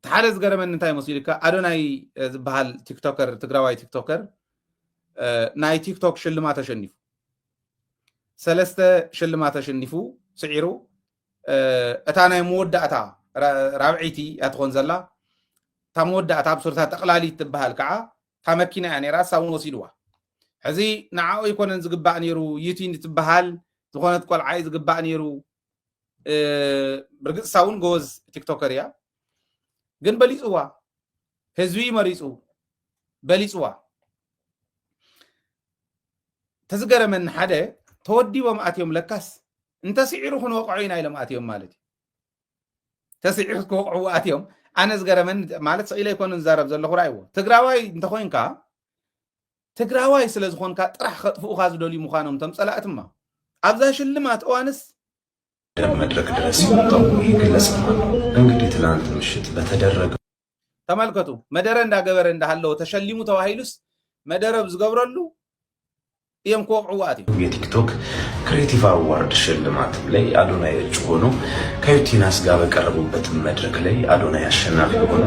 تحالز قرمن انتاي مسيلكا أدوناي بحال تيك توكر تقراواي تيك توكر ناي تيك توك شلمات تشنفو سلسته شلمات تشنفو سعيرو اتانا مودعتا رابعيتي اتخون زلا تا مودعتا بصورتا تقلالي تبهال كعا تا مكينة يعني راسا ونوسيدوا حزي نعاو يكون زقبع نيرو يوتين تبهال زغونت قول عايز قبع نيرو برقص ساون جوز تيك توكر يا جن بليسوا هزوي مريسوا بليسوا تزقر من حدا تودي ومأتيهم لكاس انت سعيرهم وقعين إلى مأتيهم مالتي تسعيرك وقعوا أتيهم أنا زقر من مالت سئلة يكون نزارب زل خرايو تقراواي انت خوينكا تقراواي سلازخونكا طرح خطفو خاز دولي مخانم تمصلا اتما ابزاش اللمات اوانس መድረክ ድረስ ይወጣው ይገለጽማ እንግዲህ ትላንት ምሽት በተደረገው ተመልከቱ መደረ እንዳገበረ እንዳለው ተሸሊሙ ተዋሂሉስ መደረብ ዝገብረሉ ይም ኮቅዋቲ የቲክቶክ ክሬቲቭ አዋርድ ሽልማት ላይ አዶናይ እጩ ሆኖ ከዩቲናስ ጋር በቀረቡበት መድረክ ላይ አዶናይ አሸናፊ ሆኖ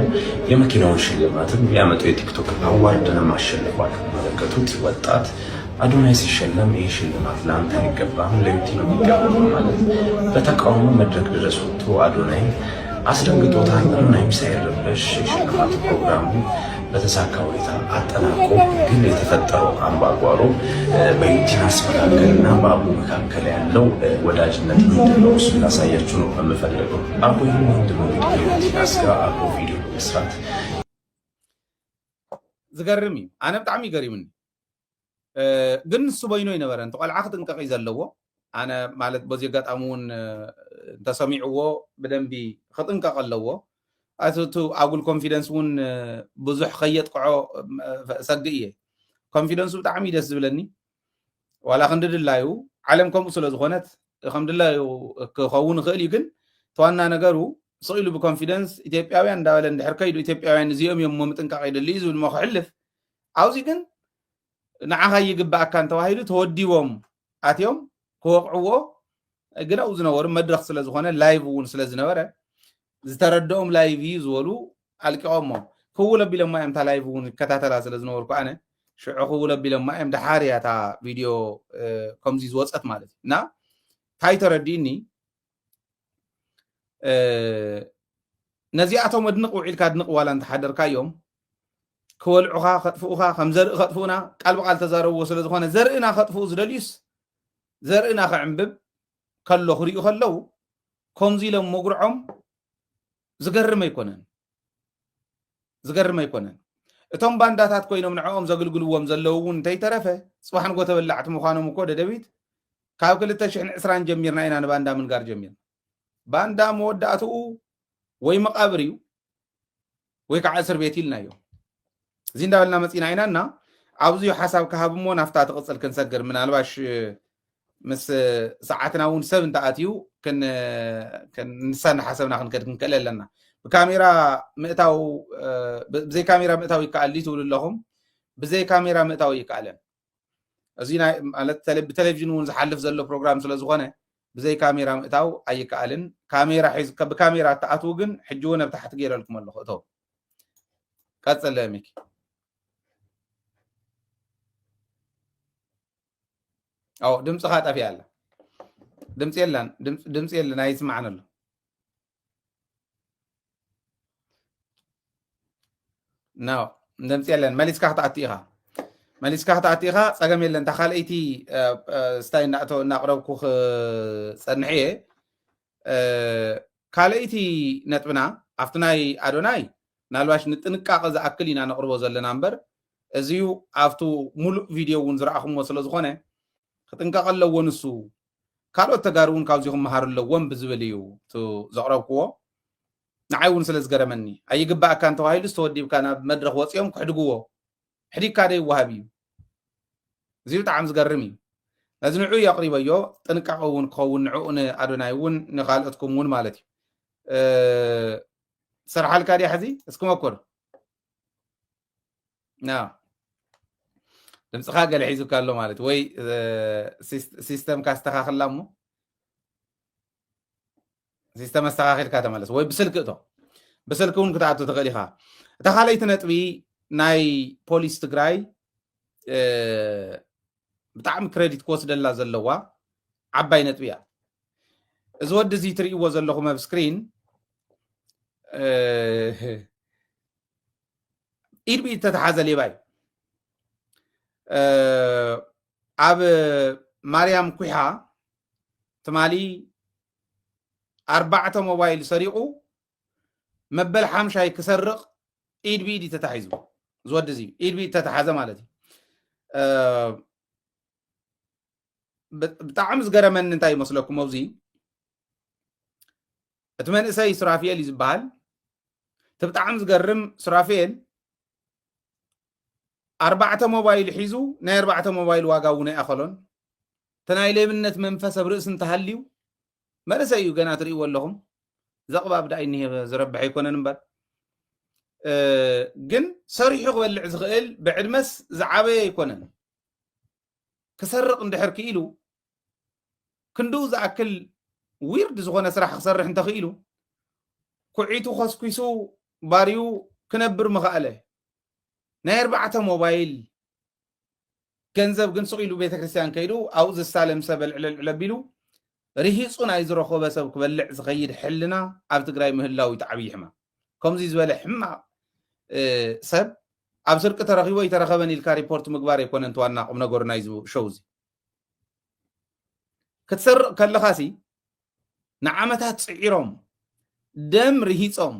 የመኪናውን ሽልማትም ያመጣው የቲክቶክ አዋርድንም አሸንፏል። ተመለከቱት ወጣት አዶናይ ሲሸለም ይህ ሽልማት ለአንተ አይገባም ለዩቲ ነው የሚገባው ማለት በተቃውሞ መድረክ ድረስ ወጥቶ አዶናይ አስደንግጦታል። አዶናይም ሳይረበሽ የሽልማት ፕሮግራሙ በተሳካ ሁኔታ አጠናቆ ግን የተፈጠረው አምባጓሮ በዩቲናስ መካከልና በአቡ መካከል ያለው ወዳጅነት ምንድነው? እሱን ላሳያችሁ ነው የምፈልገው። አቡ ይህን ምንድነው ዩቲናስ ጋር አብሮ ቪዲዮ መስራት ዝገርም እዩ። ኣነ ብጣዕሚ ይገሪምኒ ግን እሱ በይኖ ይነበረ እንተ ቆልዓ ክትንቀቕ እዩ ዘለዎ ኣነ ማለት በዚ ኣጋጣሚ እውን እንተሰሚዕዎ ብደንቢ ክጥንቀቕ ኣለዎ ኣቱ ኣጉል ኮንፊደንስ እውን ብዙሕ ከየጥቅዖ ሰጊ እየ ኮንፊደንሱ ብጣዕሚ ደስ ዝብለኒ ዋላ ክንድድላዩ ዓለም ከምኡ ስለ ዝኾነት ከምድላዩ ክኸውን ይኽእል እዩ ግን ተዋና ነገሩ ስኢሉ ብኮንፊደንስ ኢትዮጵያውያን እንዳበለ እንድሕር ከይዱ ኢትዮጵያውያን እዚኦም እዮም ምጥንቃቕ ይደሊ እዩ ዝብል ሞ ክሕልፍ ኣብዚ ግን ንዓኻ ይግባእካ እንተባሂሉ ተወዲቦም ኣትዮም ክወቕዕዎ ግን ኣብኡ ዝነበሩ መድረክ ስለ ዝኾነ ላይቭ እውን ስለ ዝነበረ ዝተረድኦም ላይቭ እዩ ዝበሉ ኣልቂቖሞ ክውል ኣቢሎማ እዮም እታ ላይቭ እውን ይከታተላ ስለ ዝነበርኩ ኣነ ሽዑ ክውል ኣቢሎማ እዮም ድሓርያ እታ ቪድዮ ከምዚ ዝወፀት ማለት እዩ እና እንታይ ተረዲእኒ ነዚኣቶም ኣድንቕ ውዒልካ ኣድንቕ ዋላ እንተሓደርካዮም ክወልዑኻ ከጥፍኡኻ ከም ዘርኢ ከጥፍኡና ቃል ብቃል ተዛረብዎ ስለ ዝኾነ ዘርእና ከጥፍኡ ዝደልዩስ ዘርእና ክዕንብብ ከሎ ክሪኡ ከለው ከምዚ ኢሎም መጉርዖም ዝገርም ኣይኮነን እቶም ባንዳታት ኮይኖም ንዕኦም ዘገልግልዎም ዘለው እውን እንተይተረፈ ፅባሕ ንጎ ተበላዕቲ ምዃኖም እኮ ደደቢት ካብ 2020 ጀሚርና ኢና ንባንዳ ምንጋር ጀሚርና ባንዳ መወዳእትኡ ወይ መቃብር እዩ ወይ ከዓ እስር ቤት ኢልና እዮም እዚ እንዳበልና መፂና ኢና እና ኣብዚዩ ሓሳብ ክሃብ እሞ ናፍታ ትቕፅል ክንሰግር ምናልባሽ ምስ ሰዓትና እውን ሰብ እንተኣትዩ ንሳና ሓሰብና ክንከድ ክንክእል ኣለና ብካሜራ ምእታው ብዘይ ካሜራ ምእታው ይከኣል ትብሉ ኣለኹም ብዘይ ካሜራ ምእታው ይከኣለን እዚ ማለት ብቴሌቭዥን እውን ዝሓልፍ ዘሎ ፕሮግራም ስለ ዝኾነ ብዘይ ካሜራ ምእታው ኣይከኣልን ካሜራ ሒዝካ ብካሜራ ተኣትው ግን ሕጂ እውን ኣብ ታሕቲ ገይረልኩም ኣለኹ እቶም ቀፅል ሚኪ أو دمس خاطئ في الله دمس يلا نايس معنا له نو دمس يلا ماليس كحتاتيها صقم يلا انت خاليتي ستاين نقربكو صنحيه خاليتي نطبنا افتناي ادوناي نالواش نطنقاق زاكلينا نقربو زلنا نمبر ازيو افتو مول فيديو ونزراخم وصل زخونه خطنقاق ኣለዎ ንሱ ካልኦት ተጋሩ እውን ካብዚኹም መሃሩ ኣለዎም ብዝብል እዩ ዘቕረብክዎ ንዓይ እውን ስለ ዝገረመኒ ኣይግባእካ እንተባሂሉ ዝተወዲብካ ናብ መድረክ ወፂኦም ክሕድግዎ ሕዲግካ ደ ይወሃብ እዩ እዚ ብጣዕሚ ዝገርም እዩ ነዚ ንዑ የቕሪበዮ ጥንቃቐ እውን ክኸውን ንዕኡ ንኣዶናይ እውን ንካልኦትኩም እውን ማለት እዩ ስራሓልካ ድያ ሕዚ እስክመኮር ና دمسخا قال حيزو كالو مالت وي سيستم كاستخاخلا مو سيستم استخاخل كاتا مالس وي بسلك اتو بسلكون كتعطو تغليها تخاليت نطبي ناي بوليس تግራይ بتعم كريديت كوست دلا زلوا عباي نطبيا زود زي تريو زلخم بسكرين إيربي تتحازى لي باي أب مريم كويها تمالي 4 موبايل سريقو مبل حمشاي كسرق إيربي دي تتحيزو زود زي إيربي تتحازى مالتي بتعم زغرمن انتاي مسلكم موزي اتمن اساي سرافيل يزبال تبتعم زغرم سرافيل 4 موبايل حيزو نا 4 موبايل واغاونا اخلون تناي لبنت منفس برئس انتهليو مرسايو غنا تريو لهم زقباب داي ني زربح يكونن بال جن صريح قبل زغل بعدمس زعابه يكونن كسرق اندحر كيلو كندو زاكل ويرد زغونه سراح خسرح انت خيلو كعيتو خسكيسو باريو كنبر مخاله نا 4 موبايل ገንዘብ ግን ሱቂሉ ቤተክርስቲያን ከይዱ አውዝ ሳለም ሰበል ዕለቢሉ ርሂጹን አይዝረኸበ ሰብ ክበልዕ ዝኸይድ ሕልና ኣብ ትግራይ ምህላው ይተዓብይ ሕማ ከምዚ ዝበለ ሕማ ሰብ ኣብ ስርቂ ተረኺቦ ይተረኸበን ኢልካ ሪፖርት ምግባር ይኮነን ተዋና ቁም ነገሩ ናይ ሸውዚ ክትሰርቕ ከለኻሲ ንዓመታት ጽዒሮም ደም ርሂጾም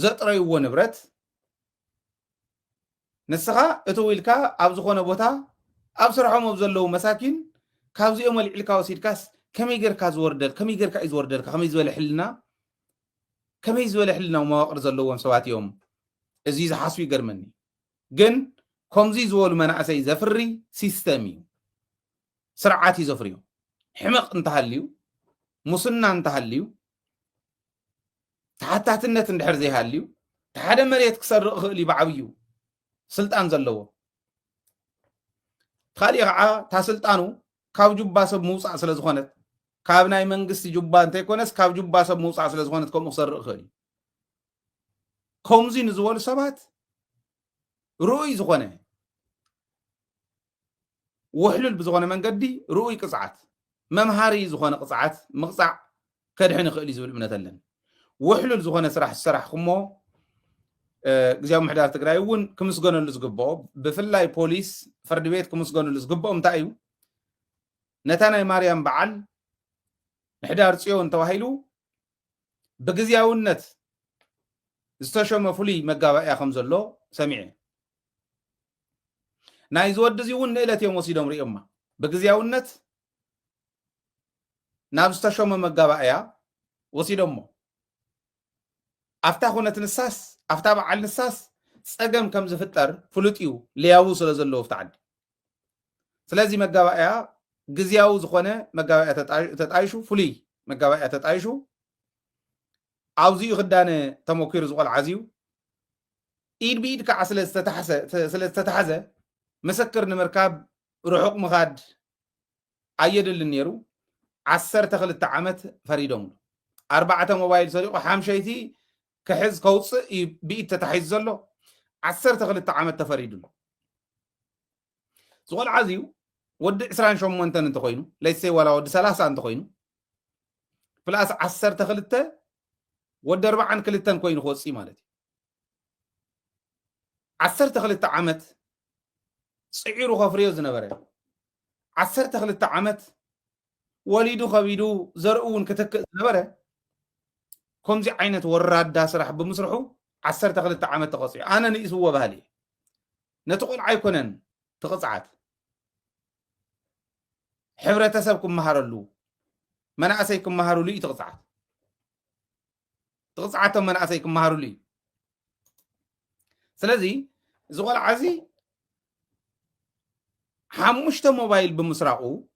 ዘጥረይዎ ንብረት ንስኻ እትውልካ ኣብ ዝኾነ ቦታ ኣብ ስርሖም ኣብ ዘለዉ መሳኪን ካብዚኦም ወልዕልካ ወሲድካስ ከመይ ጌርካ ዝወርደል ከመይ ጌርካ እዩ ዝወርደልካ ከመይ ዝበለ ሕልና መዋቕር ዘለዎም ሰባት እዮም እዚ ዝሓስቡ ይገርመኒ ግን ከምዚ ዝበሉ መናእሰይ ዘፍሪ ሲስተም እዩ ስርዓት እዩ ዘፍርዩ ሕመቕ እንተሃልዩ ሙስና እንተሃልዩ ተሓታትነት እንድሕር ዘይሃልዩ ሓደ መሬት ክሰርቕ ክእል እዩ ብዓብዩ ስልጣን ዘለዎ ካሊእ ከዓ ታ ስልጣኑ ካብ ጁባ ሰብ ምውፃእ ስለ ዝኾነት ካብ ናይ መንግስቲ ጁባ እንተይኮነስ ካብ ጁባ ሰብ ምውፃእ ስለ ዝኾነት ከምኡ ክሰርቕ ክእል እዩ ከምዚ ንዝበሉ ሰባት ርኡይ ዝኾነ ውሕሉል ብዝኾነ መንገዲ ርኡይ ቅፅዓት መምሃሪ ዝኾነ ቅፅዓት ምቕፃዕ ከድሕን ይኽእል እዩ ዝብል እምነት ኣለኒ ውሕሉል ዝኾነ ስራሕ ዝስራሕ እሞ ግዚያዊ ምሕዳር ትግራይ እውን ክምስገነሉ ዝግብኦ ብፍላይ ፖሊስ ፍርዲ ቤት ክምስገነሉ ዝግብኦ እንታይ እዩ ነታ ናይ ማርያም በዓል ምሕዳር ጽዮን ተባሂሉ ብግዚያውነት ዝተሸመ ፍሉይ መጋባእያ ከም ዘሎ ሰሚዐ ናይ ዝወዲ እዚ እውን ንእለት እዮም ወሲዶም ሪኦማ ብግዚያውነት ናብ ዝተሸመ መጋባእያ ወሲዶሞ ኣፍታ ኩነት ንሳስ ኣፍታ በዓል ንሳስ ፀገም ከም ዝፍጠር ፍሉጥ እዩ ልያቡ ስለ ዘለዎ ኣብቲ ዓዲ ስለዚ መጋባእያ ግዝያዊ ዝኾነ መጋባእያ ተጣይሹ ፍሉይ መጋባእያ ተጣይሹ ኣብዚኡ ክዳነ ተመኪሩ ዝቆልዓ ኣዝዩ ኢድ ብኢድ ከዓ ስለዝተታሓዘ ምስክር ንምርካብ ርሑቕ ምኻድ ኣየድልን ነይሩ 12 ዓመት ፈሪዶም 4 ሞባይል ሰሪቑ ሓምሸይቲ كحز كوص بيت تتحيز له 12 عامات تفريدو زغل عزيو ود 20 مونتن انت خوينو ليس ولا ود 30 انت خوينو فلاس 12 ود 4 كلتن كوين خوصي مالتي 12 عامات صعيرو خفريو زنبره 12 عامات وليدو خبيدو زرؤون كتك زنبره كمزي عينت ورادا سرح بمسرحو 12 عامات تقصي انا نيسو بهالي نتقول عيكونن تقصعات حبرتسبكم مهارلو مناسيكم مهارولي تقصعات مناسيكم مهارولي سلازي زغل عزي حمشت موبايل بمسرحو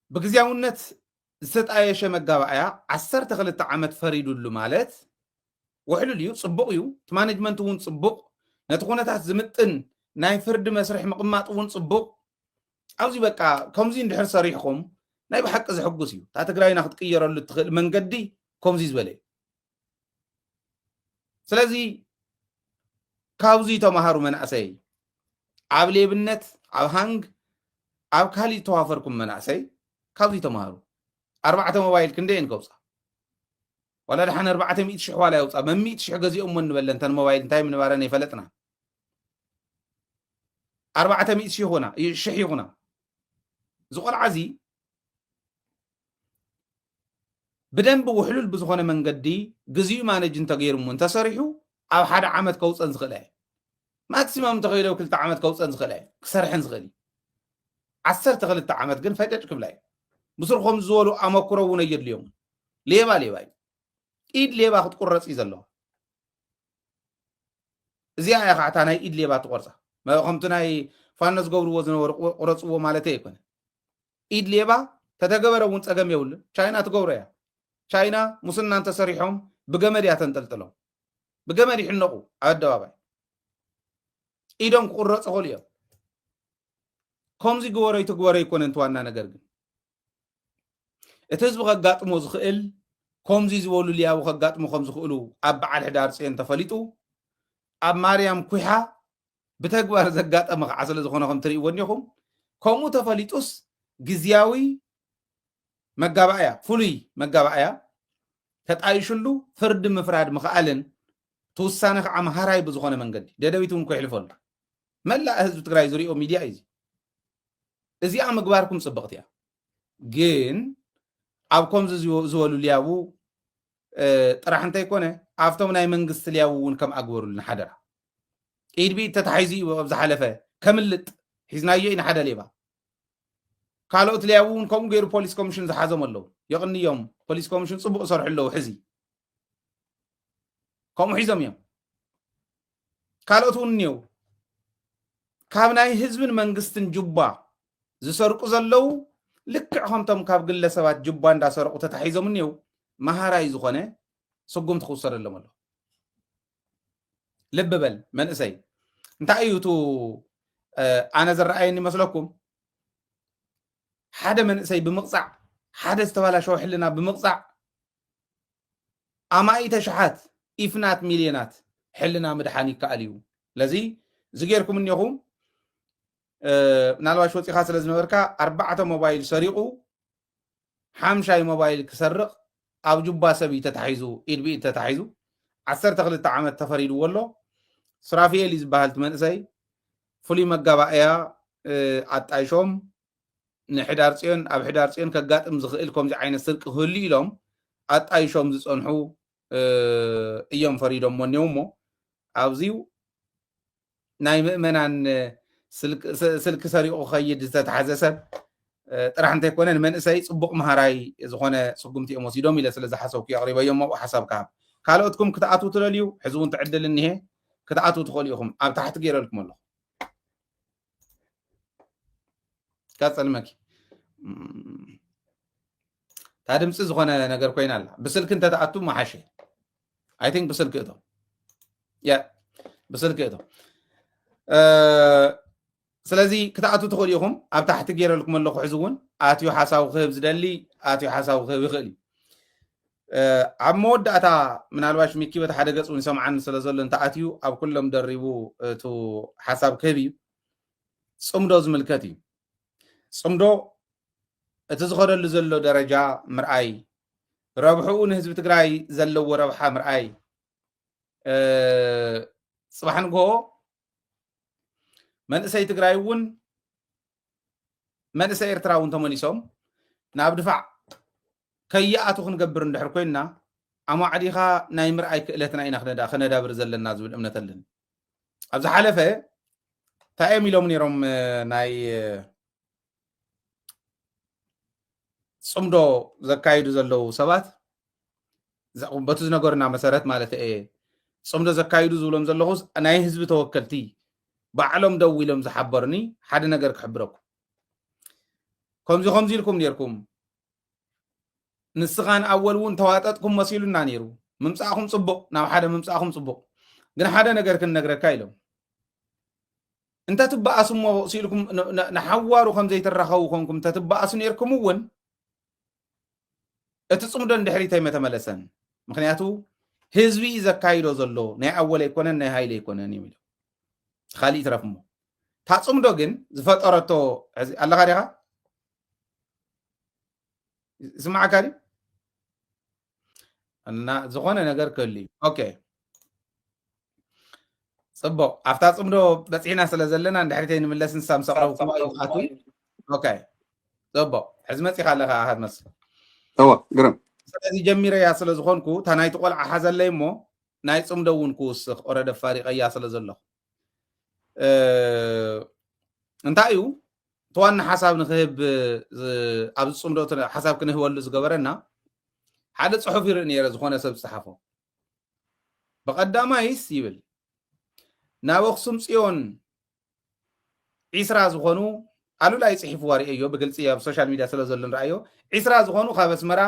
بغزياونت ዝተጣየሸ መጋባእያ 12 ዓመት ፈሪዱሉ ማለት ውሕሉል እዩ ጽቡቕ እዩ እቲ ማኔጅመንት እውን ጽቡቕ ነቲ ኩነታት ዝምጥን ናይ ፍርዲ መስርሕ ምቕማጥ እውን ጽቡቕ ኣብዚ በቃ ከምዚ እንድሕር ሰሪሕኩም ናይ ብሓቂ ዝሕጉስ እዩ ታ ትግራይና ክትቅየረሉ ትኽእል መንገዲ ከምዚ ዝበለ ስለዚ ካብዚ ተማሃሩ መናእሰይ ኣብ ሌብነት ኣብ ሃንግ ኣብ ካሊእ ተዋፈርኩም መናእሰይ ካብዚ ተማሃሩ 4 ሞባይል ክንደየን ከውፃ ولا دحن 400,000 ولا يوصى من 100,000 غزيهم من بلن تن موبايل انتاي من بارن يفلطنا 400,000 هنا شحي هنا زقل عزي بدنب وحلول بزخونه منقدي غزيو مانجن تغير من تسريحو او حدا عمد كوصن زخلاي ماكسيمم تغيرو كلتا عمد كوصن زخلاي كسرحن زغلي 10 تغلت عمد كن فايدج كبلاي بصرخم زولو امكرو ونيد اليوم ليبا إيد ليبا ክትቁረጽ እዩ ዘሎ እዚኣ ያ ኸዓታ ናይ ኢድ ሌባ ትቆርጻ ከምቲ ናይ ፋኖስ ገብርዎ ዝነበሩ ቁረጽዎ ማለት ኣይኮነ ኢድ ሌባ ተተገበረ እውን ፀገም የብሉ ቻይና ትገብሮ እያ ቻይና ሙስና ተሰሪሖም ብገመድ እያ ተንጠልጥሎም ብገመድ ይሕነቁ ኣብ ኣደባባይ ኢዶም ክቁረጽ ይኽእሉ እዮም ከምዚ ግበሮ ይትግበሮ ኣይኮነን ዋና ነገር ግን እቲ ህዝቢ ከጋጥሞ ዝኽእል ከምዚ ዝበሉ ሊያው ከጋጥሞ ከም ዝኽእሉ ኣብ በዓል ሕዳር ጽዮን ተፈሊጡ ኣብ ማርያም ኩሓ ብተግባር ዘጋጠመ ከዓ ስለ ዝኾነ ከም ትርእይዎ እኒኹም ከምኡ ተፈሊጡስ ግዝያዊ መጋባእያ ፍሉይ መጋባእያ ተጣይሽሉ ፍርዲ ምፍራድ ምኽኣልን ተወሳነ ከዓ መሃራይ ብዝኾነ መንገዲ ደደቢት እውን ክሕልፈሉ መላእ ህዝቢ ትግራይ ዝሪኦ ሚድያ እዩ እዚኣ ምግባርኩም ጽብቕቲ እያ ግን ኣብ ከምዚ ዝበሉ ሊያው ጥራሕ እንታይ ኮነ ኣብቶም ናይ መንግስቲ ሊያው እውን ከም ኣግበሩልና ሓደራ ኢድ ቢት ተታሒዙ እዩ ኣብ ዝሓለፈ ከምልጥ ሒዝናዮ ኢና ሓደ ሌባ ካልኦት ሊያው እውን ከምኡ ገይሩ ፖሊስ ኮሚሽን ዝሓዞም ኣለዉ የቕንዮም ፖሊስ ኮሚሽን ጽቡቕ ሰርሑ ኣለዉ ሕዚ ከምኡ ሒዞም እዮም ካልኦት እውን እኒአው ካብ ናይ ህዝብን መንግስትን ጅባ ዝሰርቁ ዘለዉ ልክዕ ከምቶም ካብ ግለሰባት ጅባ እንዳሰርቁ ተታሒዞም እኒአው መሃራይ ዝኾነ ስጉምቲ ክውሰደሎም ኣሎ ልብ በል መንእሰይ እንታይ እዩ እቲ ኣነ ዝረኣየኒ ይመስለኩም ሓደ መንእሰይ ብምቕፃዕ ሓደ ዝተባላሸወ ሕልና ብምቕፃዕ ኣማኢተ ሽሓት ኢፍናት ሚልዮናት ሕልና ምድሓን ይከኣል እዩ ለዚ ዝገርኩም እኒኹም ምናልባሽ ወፂኻ ስለ ዝነበርካ 4 ሞባይል ሰሪቑ 5 ሞባይል ክሰርቕ ኣብ ጁባ ሰብ ተታሒዙ ኢድ ብኢድ ተታሒዙ 12 ዓመት ተፈሪድዎ ኣሎ ስራፊኤል ዝበሃል መንእሰይ ፍሉይ መጋባእያ ኣጣይሾም ንሕዳር ጽዮን ኣብ ሕዳር ጽዮን ከጋጥም ዝኽእል ከምዚ ዓይነት ስርቂ ክህሉ ኢሎም ኣጣይሾም ዝጸንሑ እዮም ፈሪዶም ሞኒዮም እሞ ኣብዚው ናይ ምእመናን ስልክ ሰሪቑ ኸይድ ዝተታሓዘ ሰብ ጥራሕ እንተይኮነ ንመንእሰይ ጽቡቕ መሃራይ ዝኾነ ስጉምቲ እዮም ወሲዶም ኢለ ስለ ዝሓሰብኩ ኣቕሪበዮም ኣብኡ ሓሳብ ካብ ካልኦትኩም ክትኣትው ትደልዩ ሕዚ እውን ትዕድል እኒሄ ክትኣትው ትኽእሉ ኢኹም ኣብ ታሕቲ ገይረልኩም ኣለኹ ቀጽልመኪ ታ ድምፂ ዝኾነ ነገር ኮይና ኣላ ብስልክ እንተተኣቱ መሓሸ ኣይ ቲንክ ብስልክ እቶም ብስልክ እቶም ስለዚ ክትኣቱ ትኽእሉ ኢኹም ኣብ ታሕቲ ገይረልኩም ኣለኹ ሕዚ እውን ኣትዩ ሓሳብ ክህብ ዝደሊ ኣትዩ ሓሳብ ክህብ ይኽእል እዩ ኣብ መወዳእታ ምናልባሽ ሚኪ በቲ ሓደ ገፅ እውን ይሰምዓኒ ስለ ዘሎ እንተኣትዩ ኣብ ኩሎም ደሪቡ እቲ ሓሳብ ክህብ እዩ ጽምዶ ዝምልከት እዩ ጽምዶ እቲ ዝኸደሉ ዘሎ ደረጃ ምርኣይ ረብሕኡ ንህዝቢ ትግራይ ዘለዎ ረብሓ ምርኣይ ጽባሕ ንግሆ መንእሰይ ትግራይ እውን መንእሰይ ኤርትራ እውን ተመሊሶም ናብ ድፋዕ ከይኣቱ ክንገብር እንድሕር ኮይንና ኣማዕዲኻ ናይ ምርኣይ ክእለትና ኢና ክነዳብር ዘለና ዝብል እምነት ኣለኒ ኣብ ዝሓለፈ እንታይ እዮም ኢሎም ነይሮም ናይ ጽምዶ ዘካይዱ ዘለዉ ሰባት በቲ ዝነገሩና መሰረት ማለት እየ ጽምዶ ዘካይዱ ዝብሎም ዘለኹስ ናይ ህዝቢ ተወከልቲ ባዕሎም ደው ኢሎም ዝሓበርኒ ሓደ ነገር ክሕብረኩም ከምዚ ኢልኩም ነርኩም ንስኻን ኣወል እውን ተዋጠጥኩም መሲሉና ነይሩ ምምፃእኹም ጽቡቕ ናብ ሓደ ምምፃእኹም ጽቡቕ ግን ሓደ ነገር ክንነግረካ ኢሎም እንተ ትበኣሱ እሞ ሲኢልኩም ንሓዋሩ ከምዘይትራኸቡ ኮንኩም እንተ ትበኣሱ ነርኩም እውን እትጽምዶ እንድሕሪተይ መተመለሰን ምክንያቱ ህዝቢ ዘካይዶ ዘሎ ናይ ኣወለ ይኮነን ናይ ሃይለ ይኮነን ይብሉ خالي ترفمو ታጽምዶ ግን ዝፈጠረቶ ኣለኻ ዲኻ ስማዓካ ዲ እና ዝኾነ ነገር ከልዩ ኦኬ ጽቡቕ ኣፍታ ጽምዶ በፂሕና ስለ ዘለና እንድሕሪተይ ንምለስ ንሳብ ሰቕረብኩሞ ይውቃቱ ኦኬ ጽቡቕ ሕዚ መፂኻ ኣለኻ ኣኻ ትመስል ግረም ስለዚ ጀሚረያ ስለ ዝኾንኩ እታ ናይቲ ቆልዓ ሓዘለይ እሞ ናይ ጽምዶ እውን ክውስኽ ኦረደ ፋሪቀያ ስለ ዘለኹ እንታይ እዩ ተዋና ሓሳብ ንክህብ ኣብ ጽምዶ ሓሳብ ክንህበሉ ዝገበረና ሓደ ጽሑፍ ይርኢ ነይረ ዝኾነ ሰብ ዝፀሓፎ በቀዳማይስ ይብል ናብ ኣክሱም ጽዮን ዒስራ ዝኾኑ ኣሉላ ይጽሒፍ ዋሪእዮ ብግልፂ ኣብ ሶሻል ሚድያ ስለ ዘሎ ንርአዮ ዒስራ ዝኾኑ ካብ ኣስመራ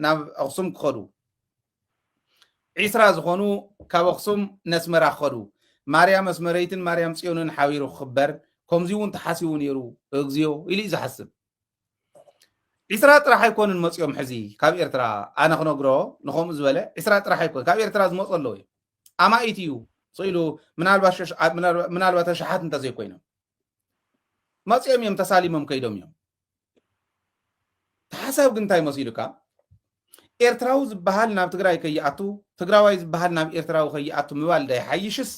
ናብ ኣክሱም ክኸዱ ዒስራ ዝኾኑ ካብ ኣክሱም ነስመራ ክኸዱ ማርያም ኣስመረይትን ማርያም ጽዮንን ሓቢሩ ክኽበር ከምዚ እውን ተሓሲቡ ነይሩ እግዚኦ ኢሉ ዝሓስብ ዒስራ ጥራሕ ኣይኮንን መጽኦም ሕዚ ካብ ኤርትራ ኣነ ክነግሮ ንኸምኡ ዝበለ ዒስራ ጥራሕ ኣይኮን ካብ ኤርትራ ዝመፁ ኣለዉ እዩ ኣማኢት እዩ ስኢሉ ምናልባት ሸሓት እንተዘይኮይኖም መጽኦም እዮም ተሳሊሞም ከይዶም እዮም ተሓሳብ ግን እንታይ መሲሉካ ኤርትራዊ ዝበሃል ናብ ትግራይ ከይኣቱ ትግራዋይ ዝበሃል ናብ ኤርትራዊ ከይኣቱ ምባል ዳ ይሓይሽስ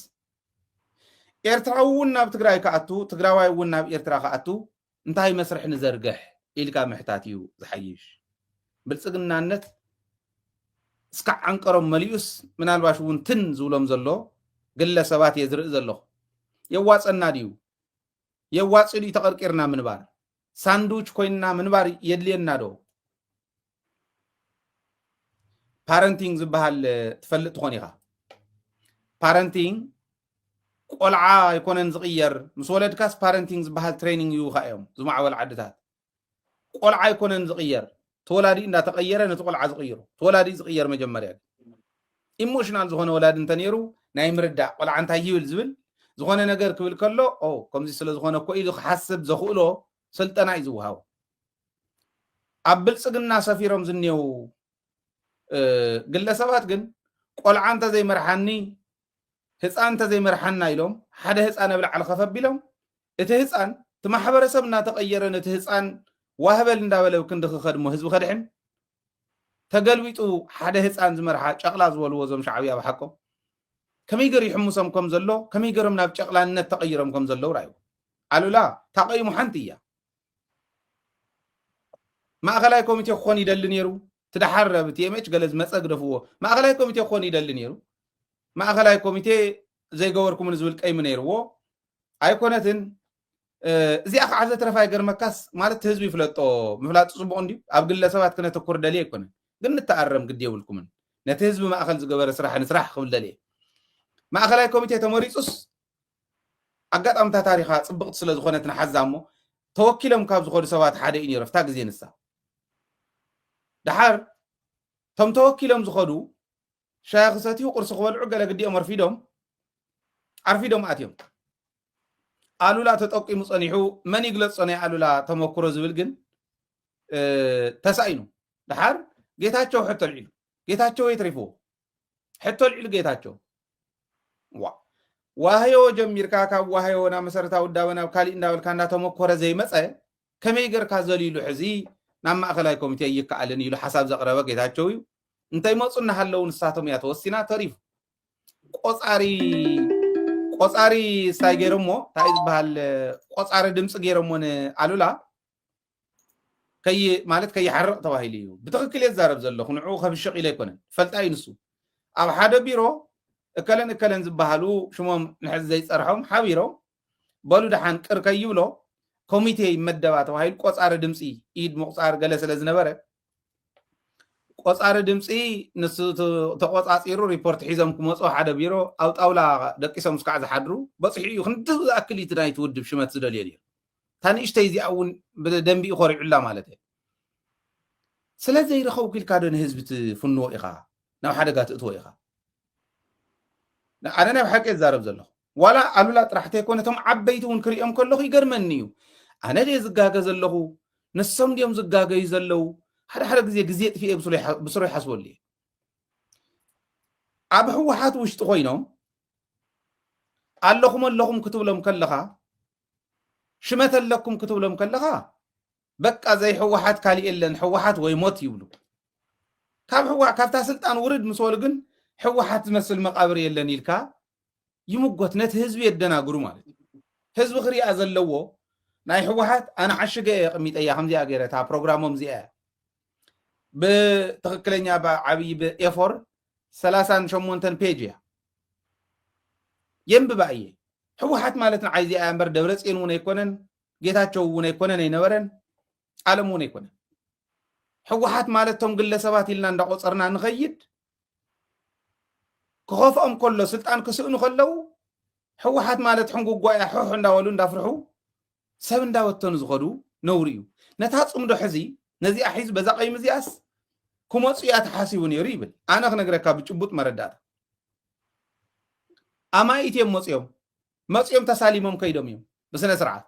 ኤርትራዊ እውን ናብ ትግራይ ከኣቱ ትግራዋይ እውን ናብ ኤርትራ ከኣቱ እንታይ መስርሕ ንዘርግሕ ኢልካ ምሕታት እዩ ዝሓይሽ ብልጽግናነት እስካዕ ዓንቀሮም መሊኡስ ምናልባሽ እውን ትን ዝብሎም ዘሎ ግለሰባት እየ ዝርኢ ዘለኹ የዋፀና ድዩ የዋፅ ድዩ ተቐርቂርና ምንባር ሳንዱች ኮይንና ምንባር የድልየና ዶ ፓረንቲንግ ዝበሃል ትፈልጥ ትኾን ኢኻ ፓረንቲንግ ቆልዓ ኣይኮነን ዝቕየር ምስ ወለድካስ ፓረንቲንግ ዝበሃል ትሬኒንግ ይውካ እዮም ዝማዕበል ዓድታት ቆልዓ ኣይኮነን ዝቕየር ተወላዲ እንዳተቐየረ ነቲ ቆልዓ ዝቕይሩ ተወላዲ ዝቕየር መጀመርያ ኢሞሽናል ዝኾነ ወላዲ እንተ ነይሩ ናይ ምርዳእ ቆልዓ እንታይ ይብል ዝብል ዝኾነ ነገር ክብል ከሎ ከምዚ ስለ ዝኾነ እኮ ኢሉ ክሓስብ ዘኽእሎ ስልጠና እዩ ዝውሃቦ ኣብ ብልጽግና ሰፊሮም ዝኔው ግለሰባት ግን ቆልዓ እንተዘይመርሓኒ ህፃን እንተዘይመርሓና ኢሎም ሓደ ህፃን ኣብ ላዕሊ ከፈቢሎም እቲ ህፃን እቲ ማሕበረሰብ እናተቐየረ ነቲ ህፃን ዋህበል እንዳበለ ክንዲ ክኸድሞ ህዝቢ ከድሕን ተገልቢጡ ሓደ ህፃን ዝመርሓ ጨቕላ ዝበልዎ ዞም ሻዕብያ ብሓቆም ከመይ ገር ይሕሙሶም ከም ዘሎ ከመይ ገሮም ናብ ጨቕላነት ተቐይሮም ከም ዘለው ራዩ ኣሉላ ታቐይሙ ሓንቲ እያ ማእኸላይ ኮሚቴ ክኾን ይደሊ ነይሩ ትዳሓረብ ቲኤምኤች ገለ ዝመፀ ግደፍዎ ማእኸላይ ኮሚቴ ክኾን ይደሊ ነይሩ ማእኸላይ ኮሚቴ ዘይገበርኩምን ዝብል ቀይሚ ነይርዎ ኣይኮነትን እዚኣ ከዓ ዘተረፋይ ገርመካስ ማለት ህዝቢ ይፍለጦ ምፍላጥ ጽቡቕ እንዲ ኣብ ግለሰባት ክነተኩር ደልየ ኣይኮነን ግን ንተኣረም ግድ የብልኩምን ነቲ ህዝቢ ማእኸል ዝገበረ ስራሕ ንስራሕ ክብል ደልየ ማእኸላይ ኮሚቴ ተመሪፁስ ኣጋጣምታ ታሪኻ ጽብቕቲ ስለ ዝኾነት ንሓዛ እሞ ተወኪሎም ካብ ዝኸዱ ሰባት ሓደ እዩ ነይሩ ፍታ ግዜ ንሳ ድሓር ቶም ተወኪሎም ዝኸዱ ሻይ ክሰትዩ ቁርሲ ክበልዑ ገለ ግዲኦም ዓርፊዶም ኣትዮም ኣሉላ ተጠቂሙ ጸኒሑ መን ይግለጾ ናይ ኣሉላ ተመክሮ ዝብል ግን ተሳኢኑ ድሓር ጌታቸው ሕቶ ልዒሉ ጌታቸው የትሪፍዎ ሕቶ ልዒሉ ጌታቸው ዋህዮ ጀሚርካ ካብ ዋህዮ ናብ መሰረታዊ ውዳበ ናብ ካሊእ እንዳበልካ እንዳተመኮረ ዘይመፀ ከመይ ገርካ ዘልኢሉ ሕዚ ናብ ማእኸላይ ኮሚቴ ይከኣልን ኢሉ ሓሳብ ዘቕረበ ጌታቸው እዩ እንታይ መፁ እናሃለዉ ንሳቶም እያ ተወሲና ተሪፉ ቆፃሪ ስታይ ገይሮሞ እንታይ ዝበሃል ቆፃሪ ድምፂ ገይሮሞን ኣሉላ ማለት ከይሓርቕ ተባሂሉ እዩ ብትክክል የዛረብ ዘለኹ ንዑ ከብሽቕ ኢለ ኣይኮነን ፈልጣ እዩ ንሱ ኣብ ሓደ ቢሮ እከለን ዝበሃሉ ሽሞም ንሕዚ ዘይፀርሖም ሓቢሮም በሉ ድሓን ቅር ከይብሎ ኮሚቴ ይመደባ ተባሂሉ ቆፃሪ ድምፂ ኢድ ምቁፃር ገለ ስለ ዝነበረ ቆፃሪ ድምፂ ንሱ ተቆፃፂሩ ሪፖርት ሒዞም ክመፁ ሓደ ቢሮ ኣብ ጣውላ ደቂሶም ስካዕ ዝሓድሩ በፂሑ እዩ ክንዲ ዝኣክል እቲ ናይቲ ውድብ ሽመት ዝደልየ ነይሩ እታ ንእሽተይ እዚኣ እውን ብደንቢ ይኮሪዑላ ማለት እየ ስለዘይረኸቡ ክኢልካ ዶ ንህዝቢ ትፍንዎ ኢኻ ናብ ሓደጋ ትእትዎ ኢኻ ኣነ ናብ ሓቂ ዝዛረብ ዘለኹ ዋላ ኣሉላ ጥራሕተ ይኮነ እቶም ዓበይቲ እውን ክሪኦም ከለኹ ይገርመኒ እዩ ኣነ ደ ዝጋገ ዘለኹ ንሶም ድዮም ዝጋገዩ ዘለው حدا ግዜ ጥፊ ብስሩ ይሓስበሉ ኣብ ሕወሓት ውሽጢ ኮይኖም ኣለኹም ክትብሎም ከለኻ ሽመት ኣለኩም ክትብሎም ከለኻ በቃ ዘይ ሕወሓት ካሊእ የለን ሕወሓት ወይ ሞት ይብሉ ካብታ ስልጣን ውርድ ምስ በሉ ግን ሕወሓት ዝመስል መቃብር የለን ኢልካ ይምጎት ነቲ ህዝቢ የደናግሩ ማለት እዩ ህዝቢ ክሪኣ ዘለዎ ናይ ሕወሓት ኣነ ዓሽገ ቅሚጠያ ከምዚኣ ገይረታ ፕሮግራሞም እዚኣ ብትክክለኛ ዓብይ ብኤፎር 38 ፔጅ እያ የንብባ እየ ሕወሓት ማለት ንዓይ እዚኣ እምበር ደብረፅዮን እውን ኣይኮነን ጌታቸው እውን ኣይኮነን ኣይነበረን ዓለም እውን ኣይኮነን ሕወሓት ማለት ቶም ግለሰባት ኢልና እንዳቆፀርና ንኸይድ ክኸፍኦም ከሎ ስልጣን ክስእኑ ከለው ሕወሓት ማለት ሕንጉጓያ ሕሕ እንዳበሉ እንዳፍርሑ ሰብ እንዳወተኑ ዝኸዱ ነውሪ እዩ ነታ ፅምዶ ሕዚ ነዚኣ ሒዙ በዛ ቀይም እዚኣስ ክመፁ እያ ተሓሲቡ ነይሩ ይብል ኣነ ክነግረካ ብጭቡጥ መረዳእታ ኣማይት እዮም መፅኦም ተሳሊሞም ከይዶም እዮም ብስነ ስርዓት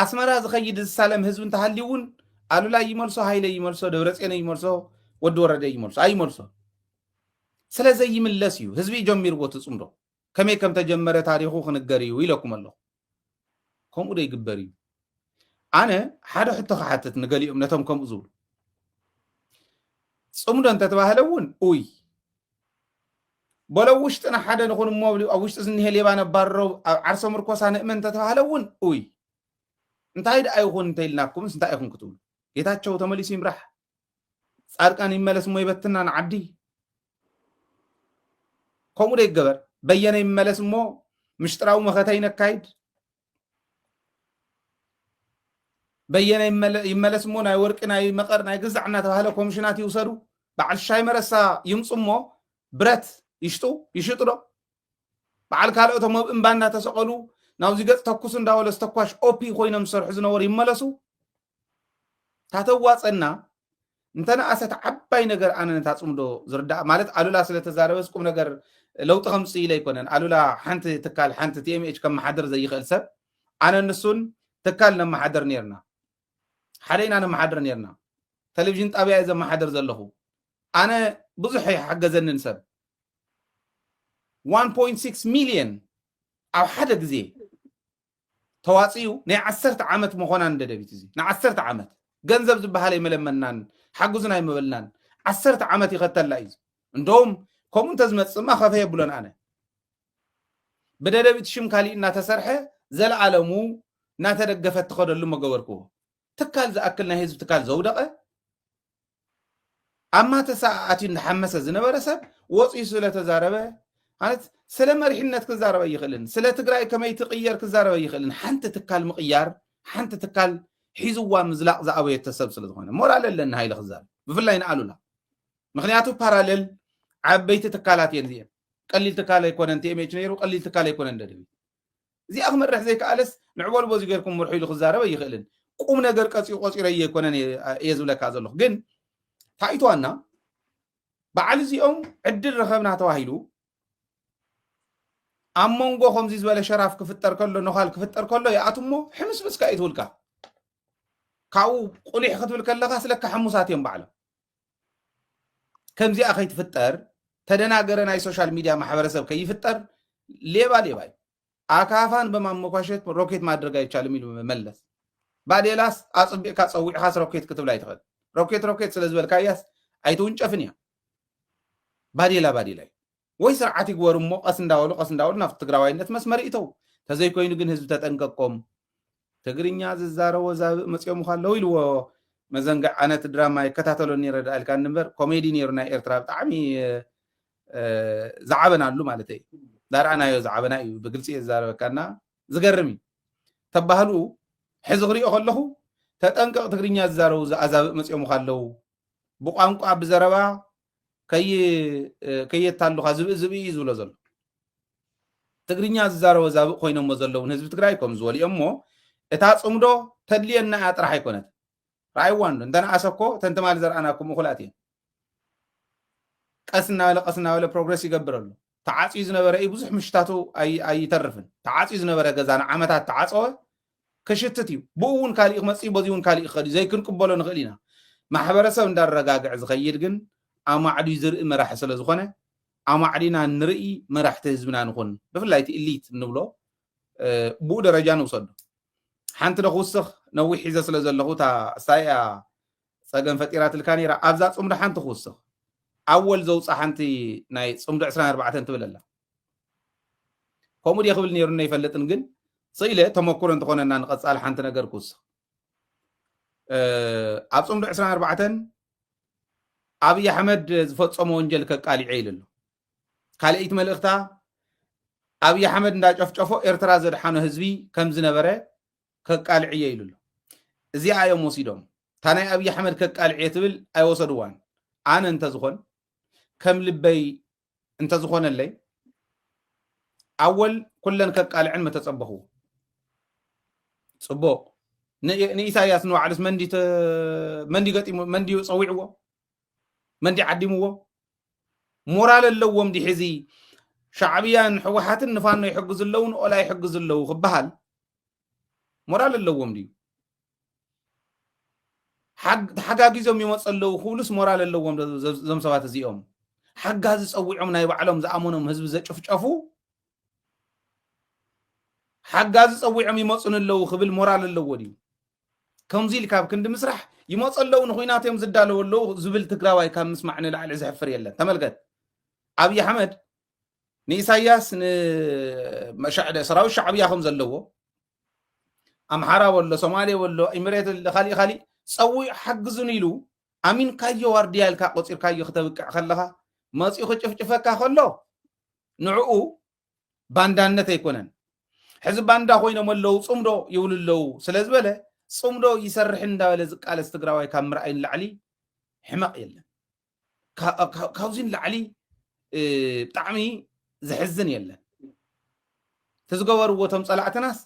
ኣስመራ ዝኸይድ ዝሳለም ህዝቢ እንተሃልዩ እውን ኣሉላ ይመልሶ ሃይለ ይመልሶ ደብረፅዮን ይመልሶ ወዲ ወረደ ይመልሶ ኣይመልሶ ስለዘይምለስ እዩ ህዝቢ ጀሚርዎ ትፅምዶ ከመይ ከም ተጀመረ ታሪኹ ክንገር እዩ ኢለኩም ኣለኹ ከምኡ ዶ ይግበር እዩ ኣነ ሓደ ሕቶ ክሓትት ንገሊኦም ነቶም ከምኡ ዝብሉ ፅምዶ እንተተባህለ እውን ውይ በሎ ውሽጥና ሓደ ንኹን እሞ ኣብ ውሽጢ ዝኒሄ ሌባ ነባረሮ ኣብ ዓርሶ ምርኮሳ ንእመን እንተተባህለ እውን ውይ እንታይ ዳ ኣይኹን እንተኢልናኩምስ እንታይ ኢኹም ክትብሉ ጌታቸው ተመሊሱ ይምራሕ ጻድቃን ይመለስ ሞ ይበትና ንዓዲ ከምኡ ዶ ይገበር በየነ ይመለስ እሞ ምሽጥራዊ መኸታ ይነካይድ በየነ ይመለስ እሞ ናይ ወርቂ ናይ መቐር ናይ ግዛዕ እናተባህለ ኮሚሽናት ይውሰዱ በዓል ሻይ መረሳ ይምፁ እሞ ብረት ይሽጡ ዶ በዓል ካልኦቶም ኣብ እምባ እናተሰቐሉ ናብዚ ገፅ ተኩሱ እንዳበለ ዝተኳሽ ኦፒ ኮይኖም ዝሰርሑ ዝነበሩ ይመለሱ ታተዋፀና እንተነኣሰት ዓባይ ነገር ኣነ ነታ ፅምዶ ዝርዳእ ማለት ኣሉላ ስለተዛረበስ ቁም ነገር ለውጢ ከምፂ ኢለ ኣይኮነን ኣሉላ ሓንቲ ትካል ሓንቲ ቲኤምኤች ከም መሓደር ዘይኽእል ሰብ ኣነ ንሱን ትካል ነመሓደር ነርና ሓደይና ነመሓደር ነርና ቴሌቪዥን ጣብያ እየ ዘመሓደር ዘለኹ ኣነ ብዙሕ ይሓገዘንን ሰብ 1.6 ሚልዮን ኣብ ሓደ ግዜ ተዋፂኡ ናይ 10 ዓመት መኾና እንደደቢት እዚ ናይ 10 ዓመት ገንዘብ ዝበሃል ይመለመናን ሓጉዝና ይመበልናን 10 ዓመት ይኸተላ እዩ እንደውም ከምኡ እንተዝመፅማ ኸፈ የብሎን ኣነ ብደደቢት ሽም ካሊእ እናተሰርሐ ዘለዓለሙ እናተደገፈት ትኸደሉ መገበርክዎ ትካል ዝኣክል ናይ ህዝቢ ትካል ዘውደቐ ኣብ ማተሰኣትዩ እንዳሓመሰ ዝነበረ ሰብ ወፂኡ ስለተዛረበ ማለት ስለ መሪሕነት ክዛረበ ይኽእልን ስለ ትግራይ ከመይ ትቕየር ክዛረበ ይኽእልን ሓንቲ ትካል ምቕያር ሓንቲ ትካል ሒዝዋ ምዝላቕ ዝኣበየተ ሰብ ስለ ዝኾነ ሞራል ኣለና ሃይለ ክዛረብ ብፍላይ ንኣሉላ ምክንያቱ ፓራሌል ዓበይቲ ትካላት እየን እዚአን ቀሊል ትካል ኣይኮነን ቲኤምኤች ነይሩ ቀሊል ትካል ኣይኮነን ደደቢት እዚኣ ክመርሕ ዘይከኣለስ ንዕበሉ በዚ ጌርኩም ምርሑ ኢሉ ክዛረበ ይኽእልን ቁም ነገር ቆፂረ ኣይኮነን እየ ዝብለካ ዘለኹ ግን ታይቷና በዓል እዚኦም ዕድል ረኸብና ተባሂሉ ኣብ መንጎ ከምዚ ዝበለ ሸራፍ ክፍጠር ከሎ ነኻል ክፍጠር ከሎ ይኣትሞ ሕምስ ምስካ እዩ ትብልካ ካብኡ ቁሊሕ ክትብል ከለካ ስለካ ሕሙሳት እዮም ባዕሎም ከምዚኣ ከይትፍጠር ተደናገረ ናይ ሶሻል ሚዲያ ማሕበረሰብ ከይፍጠር ሌባ እዩ ኣካፋን በማመኳሸት ሮኬት ማድረግ አይቻልም ኢሉ መለስ ባዴላስ ኣጽቢዕካ ፀዊዕካስ ሮኬት ክትብል ኣይትኽእል ሮኬት ስለ ዝበልካያስ ኣይትውንጨፍን እያ ባዴላ ወይ ስርዓት ይግበሩ እሞ ቀስ እንዳበሉ ናብቲ ትግራዋይነት መስመር ይእተው ተዘይኮይኑ ግን ህዝቢ ተጠንቀቆም ትግርኛ ዝዛረቦ ዛብእ መፅኦም ካለው ኢልዎ መዘንግዕ ኣነት ድራማ ይከታተሎ ነይረ ዳልካ ንበር ኮሜዲ ነይሩ ናይ ኤርትራ ብጣዕሚ ዝዓበናሉ ማለት እዩ ዳርኣናዮ ዝዓበና እዩ ብግልፂ ዝዛረበካና ዝገርም እዩ ተባህሉ ሕዚ ክሪኦ ከለኹ ተጠንቀቕ ትግርኛ ዝዛረቡ ኣዛብእ መፅኦም ካለው ብቋንቋ ብዘረባ ከየታሉካ ዝብእ እዩ ዝብሎ ዘሎ ትግርኛ ዝዛረቦ ዛብእ ኮይኖሞ ዘለውን ህዝቢ ትግራይ ከም ዝበልኦም እሞ እታ ፅምዶ ተድልየና እያ ጥራሕ ኣይኮነት ራእይዋን እንተነኣሰኮ ተንትማል ዘርኣናኩም እኹላት እየን ቀስ እናበለ ፕሮግረስ ይገብር ኣሎ ተዓፅዩ ዝነበረ እዩ ብዙሕ ምሽታቱ ኣይተርፍን ተዓፅዩ ዝነበረ ገዛ ንዓመታት ተዓፀወ كشتتي بوون كالي مصي بزيون كالي خدي زي كن قبلو نخلينا ማሕበረሰብ እንዳረጋግዕ ዝኸይድ ግን ኣማዕዲ ዝርኢ መራሒ ስለ ዝኾነ ኣማዕዲና ንርኢ መራሕቲ ህዝብና ንኹን ብፍላይ ኢሊት ንብሎ ብኡ ደረጃ ንውሰዱ ሓንቲ ደኽውስኽ ነዊሕ ሒዘ ስለ ዘለኹ እታ ሳያ ፀገም ፈጢራ ትልካ ነይራ ኣብዛ ፅምዲ ሓንቲ ክውስኽ ኣወል ዘውፃእ ሓንቲ ናይ ፅምዲ 24 ትብል ኣላ ከምኡ ድየ ክብል ነይሩና ይፈልጥን ግን ስኢለ ተመኩሮ እንተኾነና ንቐፃል ሓንቲ ነገር ክውስኽ ኣብ ፅምዲ 24 ኣብይ ኣሕመድ ዝፈፀሞ ወንጀል ከቃሊዐ ኢሉ ኣሎ ካልአይት መልእኽታ ኣብይ ኣሕመድ እንዳጨፍጨፎ ኤርትራ ዘድሓኖ ህዝቢ ከም ዝነበረ ከቃልዕየ ኢሉ ኣሎ እዚኣ እዮም ወሲዶም እታ ናይ ኣብይ ኣሕመድ ከቃልዕየ ትብል ኣይወሰድዋን ኣነ እንተዝኾን ከም ልበይ እንተዝኾነለይ ኣወል ኩለን ከቃልዕን መተፀበኽዎ ፅቡቅ ንኢሳያስ ንባዕሉስ መንዲ ገጢሙ መንዲ ፀዊዕዎ መንዲ ዓዲምዎ ሞራል ኣለዎም ዲሕዚ ሻዕብያን ሕወሓትን ንፋኖ ይሕግዙ ኣለዉ ንኦላ ይሕግዙ ኣለዉ ክበሃል ሞራል ኣለዎም ድዩ ሓጋጊዞም ይመፁ ኣለዉ ኩሉስ ሞራል ኣለዎም ዞም ሰባት እዚኦም ሓጋዚ ፀዊዖም ናይ ባዕሎም ዝኣመኖም ህዝቢ ዘጭፍጨፉ ሓጋዚ ፀዊዖም ይመፁን ኣለዉ ክብል ሞራል ኣለዎ ድዩ ከምዚ ኢልካ ኣብ ክንዲ ምስራሕ ይመፁ ኣለዉ ንኹናት እዮም ዝዳለዉ ኣለዉ ዝብል ትግራዋይ ካብ ምስማዕ ንላዕሊ ዝሕፍር የለን ተመልከት ኣብይ ኣሕመድ ንኢሳያስ ሰራዊት ሻዕብያ ከም ዘለዎ ኣምሓራ ወሎ ሶማሌ ወሎ ኢሚሬት ካሊእ ፀዊዕ ሓግዙን ኢሉ ኣሚንካዮ ዋርድያ ኢልካ ቆፂርካዮ ክተብቅዕ ከለኻ መፂኡ ክጭፍጭፈካ ከሎ ንዕኡ ባንዳነት ኣይኮነን ሕዚ ባንዳ ኮይኖም ኣለዉ ፅምዶ ይብሉ ኣለዉ ስለ ዝበለ ፅምዶ ይሰርሕ እንዳበለ ዝቃለስ ትግራዋይ ካብ ምርኣይ ንላዕሊ ሕማቕ የለን ካብዚ ንላዕሊ ብጣዕሚ ዝሕዝን የለን ትዝገበርዎ ቶም ፀላእትናስ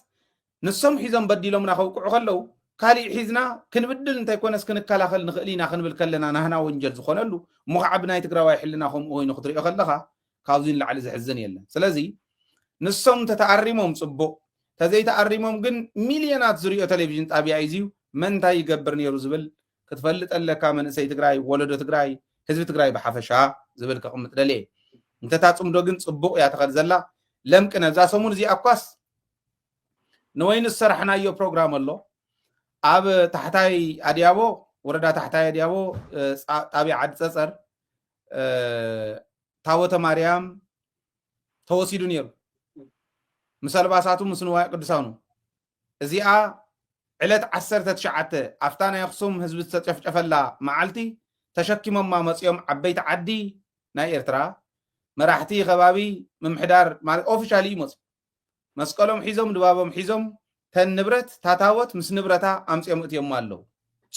ንሶም ሒዞም በዲሎምና ከውቅዑ ከለዉ ካሊእ ሒዝና ክንብድል እንተይኮነስ ክንከላኸል ንኽእል ኢና ክንብል ከለና ናህና ወንጀል ዝኾነሉ እሞ ከዓ ብናይ ትግራዋይ ሕልና ከምኡ ኮይኑ ክትሪኦ ከለኻ ካብዚ ንላዕሊ ዝሕዝን የለን ስለዚ ንሶም ተተኣሪሞም ፅቡቅ ተዘይተኣሪሞም ግን ሚልዮናት ዝርኦ ቴሌቭዥን ጣብያ እዚዩ መንታይ ይገብር ነይሩ ዝብል ክትፈልጥ ኣለካ መንእሰይ ትግራይ ወለዶ ትግራይ ህዝቢ ትግራይ ብሓፈሻ ዝብል ከቕምጥ ደልየ እንተታ ፅምዶ ግን ፅቡቅ እያ ተኸል ዘላ ለምቂ ነብዛ ሰሙን እዚኣ እኳስ ንወይኑ ዝሰራሕናዮ ፕሮግራም ኣሎ ኣብ ታሕታይ ኣድያቦ ወረዳ ታሕታይ ኣድያቦ ጣብያ ዓዲ ፀፀር ታቦተ ማርያም ተወሲዱ ነይሩ ምስ ኣልባሳቱ ምስ ንዋየ ቅዱሳኑ እዚኣ ዕለት 19 ኣፍታ ናይ ኣክሱም ህዝቢ ዝተጨፍጨፈላ መዓልቲ ተሸኪሞማ መፂኦም ዓበይቲ ዓዲ ናይ ኤርትራ መራሕቲ ከባቢ ምምሕዳር ማለት ኦፊሻሊ ይመፁ መስቀሎም ሒዞም ድባቦም ሒዞም ተን ንብረት ታታወት ምስ ንብረታ ኣምፅኦም እትዮም ኣለዉ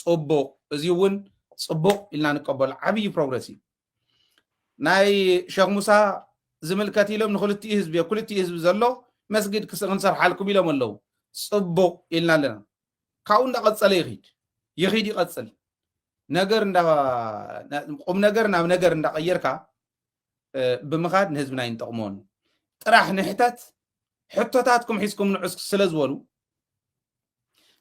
ፅቡቅ እዚ እውን ፅቡቅ ኢልና ንቀበሎ ዓብዪ ፕሮግረስ እዩ ናይ ሸክ ሙሳ ዝምልከት ኢሎም ንክልቲኡ ህዝቢ ኩልቲኡ ህዝቢ ዘሎ መስጊድ ክንሰርሓልኩም ኢሎም ኣለዉ ፅቡቅ ኢልና ኣለና ካብኡ እንዳቐፀለ ይኺድ ይቐፅል ቁም ነገር ናብ ነገር እንዳቀየርካ ብምኻድ ንህዝብና ይንጠቕሞን ጥራሕ ንሕተት ሕቶታትኩም ሒዝኩም ንዑስ ስለ ዝበሉ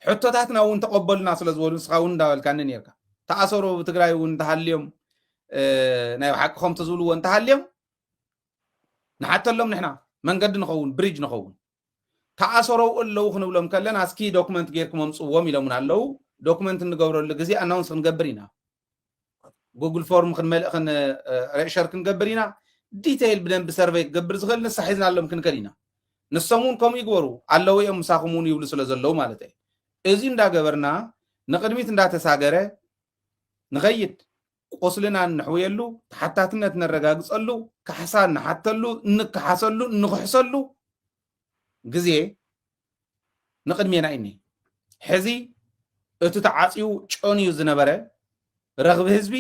ሕቶታትና እውን ተቐበሉና ስለ ዝበሉ ንስኻ እውን እንዳበልካኒ ነርካ ተኣሰሩ ብትግራይ እውን እንተሃልዮም ናይ ሓቅኹም ትዝብልዎ እንተሃልዮም ንሓተሎም ንሕና መንገዲ ንኸውን ብሪጅ ንኸውን ተኣሰረው ኣለዉ ክንብሎም ከለና እስኪ ዶክመንት ጌርኩም ኣምፅዎም ኢሎምና ኣለዉ ዶክመንት እንገብረሉ ግዜ ኣናውንስ ክንገብር ኢና ጉግል ፎርም ክንመልእ ሬሸር ክንገብር ኢና ዲቴይል ብደንብ ሰርቬይ ክገብር ዝኽእል ንሳ ሒዝናሎም ክንከድ ኢና ንሶም እውን ከምኡ ይግበሩ ኣለዉ እዮም ምሳኹም እውን ይብሉ ስለ ዘለዉ ማለት እዩ እዚ እንዳገበርና ንቅድሚት እንዳተሳገረ ንኸይድ ቆስልና ንሕውየሉ ተሓታትነት ነረጋግፀሉ ካሕሳ ንሓተሉ እንከሓሰሉ እንክሕሰሉ ግዜ ንቅድሜና እኒ ሕዚ እቲ ተዓፅዩ ጮንዩ ዝነበረ ረኽቢ ህዝቢ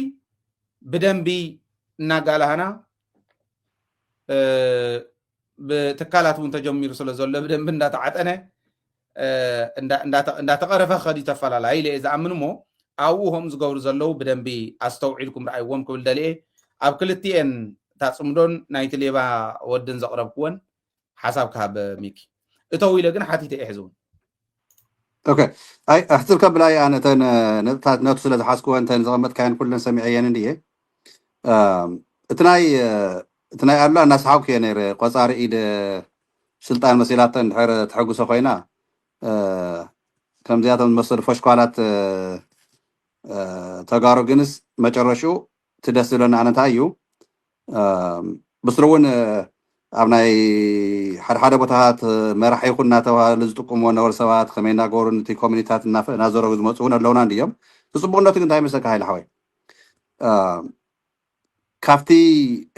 ብደንቢ እናጋላህና ብትካላት እውን ተጀሚሩ ስለ ዘሎ ብደንቢ እንዳተዓጠነ እንዳተቐረፈ ኸዲ ተፈላለዩ ኢለ ዝኣምን እሞ ኣብኡ ከም ዝገብሩ ዘለዉ ብደንቢ ኣስተውዒልኩም ረኣይዎም ክብል ደልየ ኣብ ክልቲአን ታፅምዶን ናይቲ ሌባ ወድን ዘቕረብክዎን ሓሳብ ካብ ሚኪ እተው ኢለ ግን ሓቲተ እየ ሕዝውን اوكي اي احترك بلاي انا تن نوت سلا حاسكو انت نظامت كان كلن سمعيان دي اتناي اتناي الله الناس حاوك يعني قصار ايد سلطان مسيلاتن دحر تحقسو خوينا كم زيادة مصر فشكالات تغارو جنس مجرشو تدسلن انا تايو بسرون ኣብናይ ሓደ ቦታታት መራሒ ይኹን እናተባሃለ ዝጥቅምዎ ነበሩ ሰባት ከመይ እናገበሩ ነቲ ኮሚኒታት እናዘረቡ ዝመፁ እውን ኣለውና እንዲኦም ብፅቡቅነቱ ግን እንታይ መሰካ ሃይል ሓወይ ካብቲ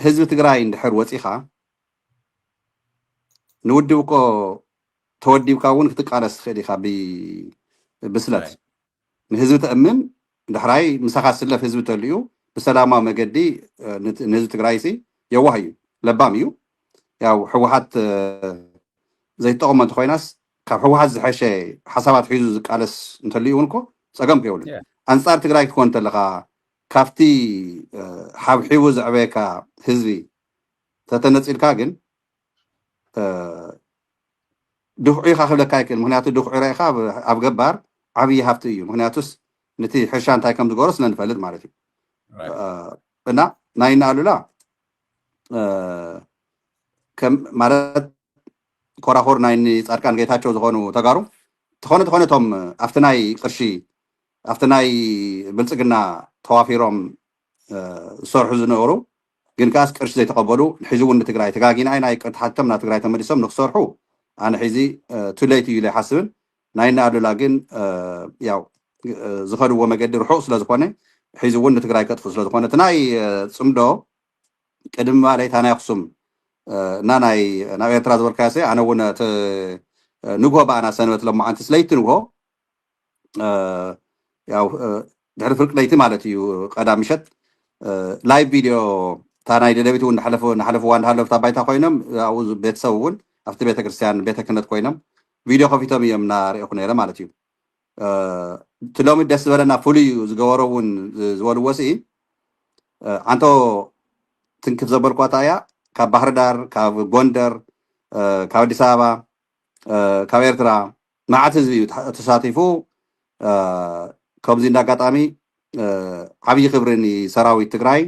ህዝቢ ትግራይ እንድሕር ወፂኻ ንውድብኮ ተወዲብካ እውን ክትቃለስ ትኽእል ኢኻ ብስለት ንህዝቢ ተእምን ድሕራይ ምሳኻ ዝስለፍ ህዝቢ ተልዩ ብሰላማዊ መገዲ ንህዝቢ ትግራይ የዋህ እዩ ለባም እዩ ያው ሕወሓት ዘይተጠቕሞ እንተኮይናስ ካብ ሕወሓት ዝሐሸ ሓሳባት ሒዙ ዝቃለስ እንተልዩ እውን እኮ ፀገም ከይብሉን ኣንፃር ትግራይ ክትኮን እንተለካ ካብቲ ሓብሒቡ ዘዕበየካ ህዝቢ ተተነፂልካ ግን ድኩዑ ኢኻ ክብለካ ይክእል ምክንያቱ ድኩዑ ራእይካ ኣብ ገባር ዓብዪ ሃፍቲ እዩ ምክንያቱስ ነቲ ሕርሻ እንታይ ከም ዝገበሮ ስለንፈልጥ ማለት እዩ እና ናይና ኣሉላ ከም ማለት ኮራኮር ናይኒ ጻድቃን ጌታቸው ዝኾኑ ተጋሩ ተኾነ ቶም ኣብቲ ናይ ቅርሺ ኣብቲ ናይ ብልፅግና ተዋፊሮም ዝሰርሑ ዝነበሩ ግን ካስ ቅርሺ ዘይተቐበሉ ሕዚ እውን ንትግራይ ተጋጊና ናይ ቅርታሓቶም ናብ ትግራይ ተመሊሶም ንክሰርሑ ኣነ ሕዚ ቱለይቲ እዩ ዘይሓስብን ናይና ኣሉላ ግን ያው ዝኸድዎ መገዲ ርሑቕ ስለ ዝኾነ ሕዚ እውን ንትግራይ ከጥፉ ስለ ዝኾነ እቲ ናይ ፅምዶ ቅድሚ ማለይታ ናይ ኣክሱም እና ናይ ናብ ኤርትራ ዝበልካዮ ኣነ እውን ንግሆ በኣና ሰንበት ለማዓንቲ ስለይቲ ንግሆ ያው ድሕሪ ፍርቂ ለይቲ ማለት እዩ ቀዳም ምሸት ላይቭ ቪድዮ እታ ናይ ደደቢት እውን ናሓለፍዋ እንዳሃለፍታ ባይታ ኮይኖም ኣብኡ ቤተሰብ እውን ኣብቲ ቤተክርስትያን ቤተ ክህነት ኮይኖም ቪድዮ ከፊቶም እዮም እናሪእኹ ነይረ ማለት እዩ እቲ ሎሚ ደስ ዝበለና ፍሉይ ዝገበሮ እውን ዝበልዎ ስኢ ኣንቶ ትንክፍ ዘበልኳታ እያ ካብ ባህር ዳር ካብ ጎንደር ካብ ኣዲስ ኣበባ ካብ ኤርትራ መዓት ህዝቢ እዩ ተሳቲፉ ከምዚ እንዳጋጣሚ ዓብዪ ክብሪ ንሰራዊት ትግራይ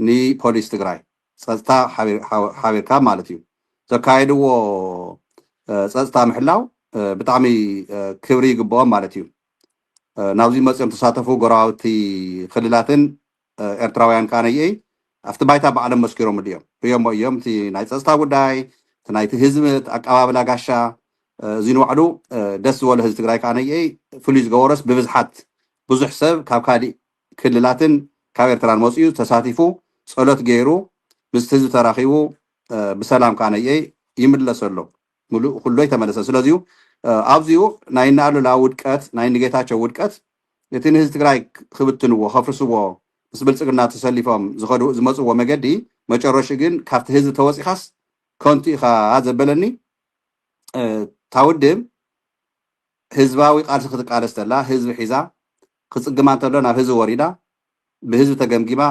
ንፖሊስ ትግራይ ፀጥታ ሓቢርካ ማለት እዩ ዘካየድዎ ፀጥታ ምሕላው ብጣዕሚ ክብሪ ይግብኦም ማለት እዩ ናብዚ መፅኦም ተሳተፉ ጎረባብቲ ክልላትን ኤርትራውያን ከዓ ነየይ ኣብቲ ባይታ በዓሎም መስኪሮም እዮም እዮም እቲ ናይ ፀጥታ ጉዳይ እቲ ናይቲ ህዝቢ ኣቀባብላ ጋሻ እዚ ንባዕሉ ደስ ዝበሎ ህዝቢ ትግራይ ከዓ ነየይ ፍሉይ ዝገበሮስ ብብዝሓት ብዙሕ ሰብ ካብ ካሊእ ክልላትን ካብ ኤርትራን መፅኡ ተሳቲፉ ፀሎት ገይሩ ምስቲ ህዝቢ ተራኺቡ ብሰላም ከዓ ነየይ ይምለስ ኣሎ ሙሉእ ኩሉ ይተመለሰ ስለዚዩ ኣብዚኡ ናይ ናሉላ ውድቀት ናይ ንጌታቸው ውድቀት እቲ ንህዝቢ ትግራይ ክብትንዎ ከፍርስዎ ምስ ብልፅግና ተሰሊፎም ዝመፅዎ መገዲ መጨረሹ ግን ካብቲ ህዝቢ ተወፂኻስ ከንቱ ኢኻ ዘበለኒ ታውድም ህዝባዊ ቃልሲ ክትቃለስ ተላ ህዝቢ ሒዛ ክፅግማ እንተሎ ናብ ህዝቢ ወሪዳ ብህዝቢ ተገምጊማ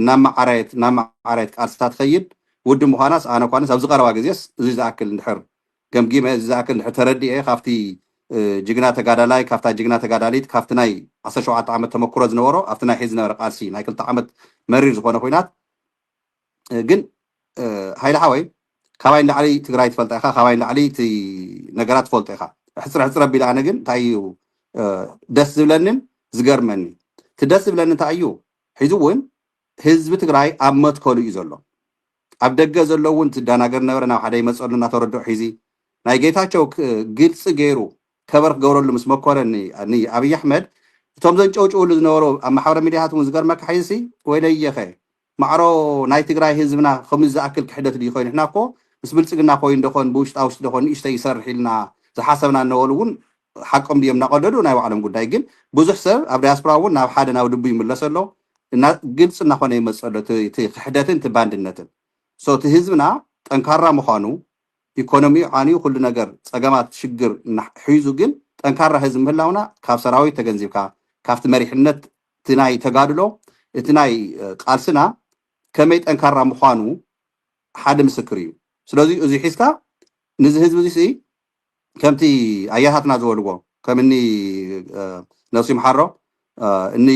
ናብ ማዕራየት ቃልስታ ትኸይድ ውድ ምዃናስ ኣነ ኳንስ ኣብ ዝቐረባ ግዜስ እዚ ዝኣክል እንድሕር ገምጊመ እዚ ዝኣክል እንድሕር ተረዲኤ ካብቲ ጅግና ተጋዳላይ ካብታ ጅግና ተጋዳሊት ካብቲ ናይ 17 ዓመት ተመክሮ ዝነበሮ ኣብቲ ናይ ሒዝ ነበረ ቃልሲ ናይ 2 ዓመት መሪር ዝኾነ ኩናት ግን ሃይለ ሓወይ ካባይ ንላዕሊ ትግራይ ትፈልጣ ኢኻ ካባይ ንላዕሊ እቲ ነገራት ትፈልጦ ኢኻ ሕፅረ ኣቢለ ኣነ ግን እንታይ እዩ ደስ ዝብለንን ዝገርመኒ እቲ ደስ ዝብለኒ እንታይ እዩ ሒዙ እውን ህዝቢ ትግራይ ኣብ መትከሉ እዩ ዘሎ ኣብ ደገ ዘሎ እውን ትዳናገር ነበረ ናብ ሓደ ይመፀሉ እናተረድኦ ሒዚ ናይ ጌታቸው ግልፂ ገይሩ ከበር ክገብረሉ ምስ መኮረ ኣብይ ኣሕመድ እቶም ዘንጨውጭውሉ ዝነበሩ ኣብ ማሕበራዊ ሚድያታት እውን ዝገርመካ ሒዚ ወይ ለየኸ ማዕሮ ናይ ትግራይ ህዝብና ከምዚ ዝኣክል ክሕደት ድዩ ኮይኑ ሕና እኮ ምስ ብልፅግና ኮይኑ እንደኾን ብውሽጣ ውሽጢ ደኾን ንእሽተይ ይሰርሕ ኢልና ዝሓሰብና እነበሉ እውን ሓቆም ድዮም እናቀደዱ ናይ ባዕሎም ጉዳይ ግን ብዙሕ ሰብ ኣብ ዲያስፖራ እውን ናብ ሓደ ናብ ልቡ ይምለስ ኣሎ ግልፂ እናኾነ ይመፅእ ኣሎ እቲ ክሕደትን እቲ ባንድነትን እቲ ህዝብና ጠንካራ ምዃኑ ኢኮኖሚኡ ዓንዩ ኩሉ ነገር ፀገማት ሽግር ሒዙ ግን ጠንካራ ህዝቢ ምህላውና ካብ ሰራዊት ተገንዚብካ ካብቲ መሪሕነት እቲ ናይ ተጋድሎ እቲ ናይ ቃልስና ከመይ ጠንካራ ምዃኑ ሓደ ምስክር እዩ ስለዚ እዚ ሒዝካ ነዚ ህዝቢ እዚ ከምቲ ኣያታትና ዝበልዎ ከምኒ ነፍሲ መሓሮ እኒ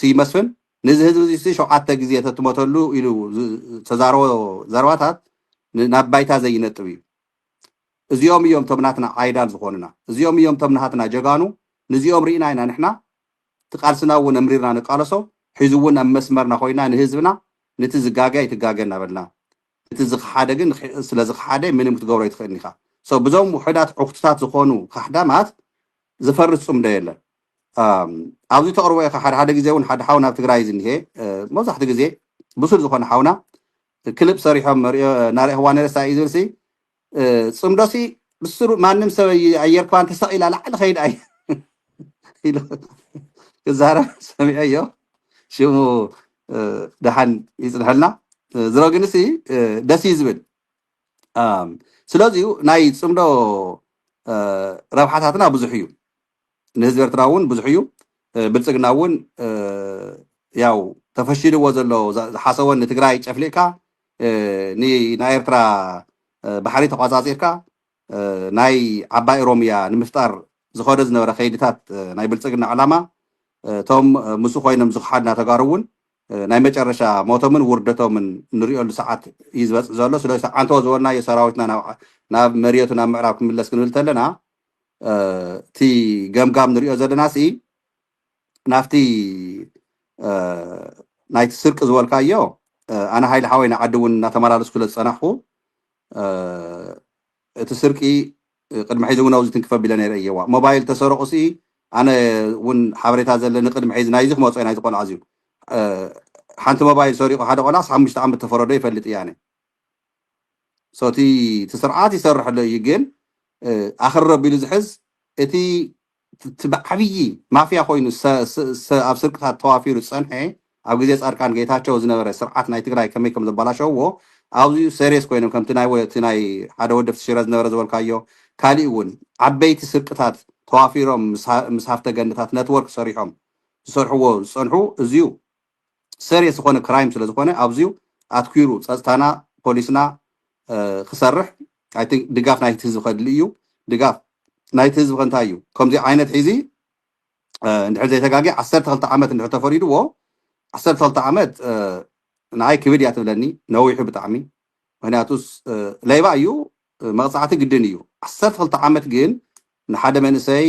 ሲመስፍን نزه هذا زي شو عتق زي تتمثلوا إلو تزارو زرواتات نبايتا زي نتوي زيوم يوم تبناتنا عيدان زخوننا زيوم يوم تبناتنا جغانو نزيوم رينا إنا نحنا تقالسنا ونمريرنا نقالسو حيزونا مسمرنا خوينا نهزبنا نتزقاقا يتقاقنا بدنا نتزق حادقن سلازق حادق من متقورة يتخينيخا سو بزوم وحدات عقتات زخونو خحدامات زفرسهم دايلا ኣብዚ ተቕርቦ ኢኻ ሓደ ግዜ እውን ሓደ ሓውና ኣብ ትግራይ ዝኒሄ መብዛሕትኡ ግዜ ብሱል ዝኾነ ሓውና ክልብ ሰሪሖም ናርኢኽዋ ነረሳ እዩ ዝብል ፅምዶሲ ብስሩ ማንም ሰብ ኣየርክባን ተሰቂላ ላዕሊ ከይድ ኣይ ኢሉ ክዛረብ ሰሚዐዮ ሽሙ ደሓን ይፅንሐልና ዝሮ ግን ደስ እዩ ዝብል ስለዚኡ ናይ ፅምዶ ረብሓታትና ብዙሕ እዩ ንህዝቢ ኤርትራ እውን ብዙሕ እዩ ብልፅግና እውን ያው ተፈሽልዎ ዘሎ ዝሓሰቦን ንትግራይ ጨፍሊእካ ናይ ኤርትራ ባሕሪ ተቋፃፂርካ ናይ ዓባይ ኦሮምያ ንምፍጣር ዝኸደ ዝነበረ ከይድታት ናይ ብልፅግና ዕላማ እቶም ምስ ኮይኖም ዝኽሓድና ተጋሩ እውን ናይ መጨረሻ ሞቶምን ውርደቶምን ንሪኦሉ ሰዓት እዩ ዝበፅእ ዘሎ ስለዚ ዓንቶ ዝበልናዮ ሰራዊትና ናብ መሬቱ ናብ ምዕራብ ክምለስ ክንብል ተለና እቲ ገምጋም ንሪኦ ዘለና ሲ ናፍቲ ናይቲ ስርቂ ዝበልካዮ ኣነ ሃይሊ ሓወይና ዓዲ እውን እናተመላለስኩ ዝፀናሕኩ እቲ ስርቂ ቅድሚ ሒዚ እውን ኣብዚ ትንክፈ ቢለ ነይረ እየዋ ሞባይል ተሰረቁ ሲ ኣነ እውን ሓበሬታ ዘለኒ ቅድሚ ሒዚ ናይዚ ክመፅኦ ናይዚ ቆልዓ እዚዩ ሓንቲ ሞባይል ሰሪቁ ሓደ ቆልዓ 5 ዓመት ተፈረዶ ይፈልጥ እያ ነ ሶቲ ስርዓት ይሰርሐሎ እዩ ግን ኣኽር ረቢሉ ዝሕዝ እቲ ዓብዪ ማፍያ ኮይኑ ኣብ ስርቅታት ተዋፊሩ ዝፀንሐ ኣብ ግዜ ፃድቃን ጌታቸው ዝነበረ ስርዓት ናይ ትግራይ ከመይ ከም ዘበላሸውዎ ኣብዚኡ ሰሪየስ ኮይኖም ከምቲ ናይ ሓደ ወደፍቲ ሽረ ዝነበረ ዝበልካዮ ካሊእ እውን ዓበይቲ ስርቅታት ተዋፊሮም ምስ ሃፍተ ገንታት ነትወርክ ሰሪሖም ዝሰርሕዎ ዝፀንሑ እዚዩ ሰሪየስ ዝኾነ ክራይም ስለ ዝኾነ ኣብዚኡ ኣትኪሩ ፀጥታና ፖሊስና ክሰርሕ ኣይ ቲንክ ድጋፍ ናይቲ ህዝቢ ከድሊ እዩ ድጋፍ ናይቲ ህዝቢ ከንታይ እዩ ከምዚ ዓይነት ሒዚ እንድሕር ዘይተጋጊ 12 ዓመት እንድሕር ተፈሪድዎ 12 ዓመት ንኣይ ክብድ እያ ትብለኒ ነዊሑ ብጣዕሚ ምክንያቱስ ለይባ እዩ መቕፃዕቲ ግድን እዩ 12 ዓመት ግን ንሓደ መንእሰይ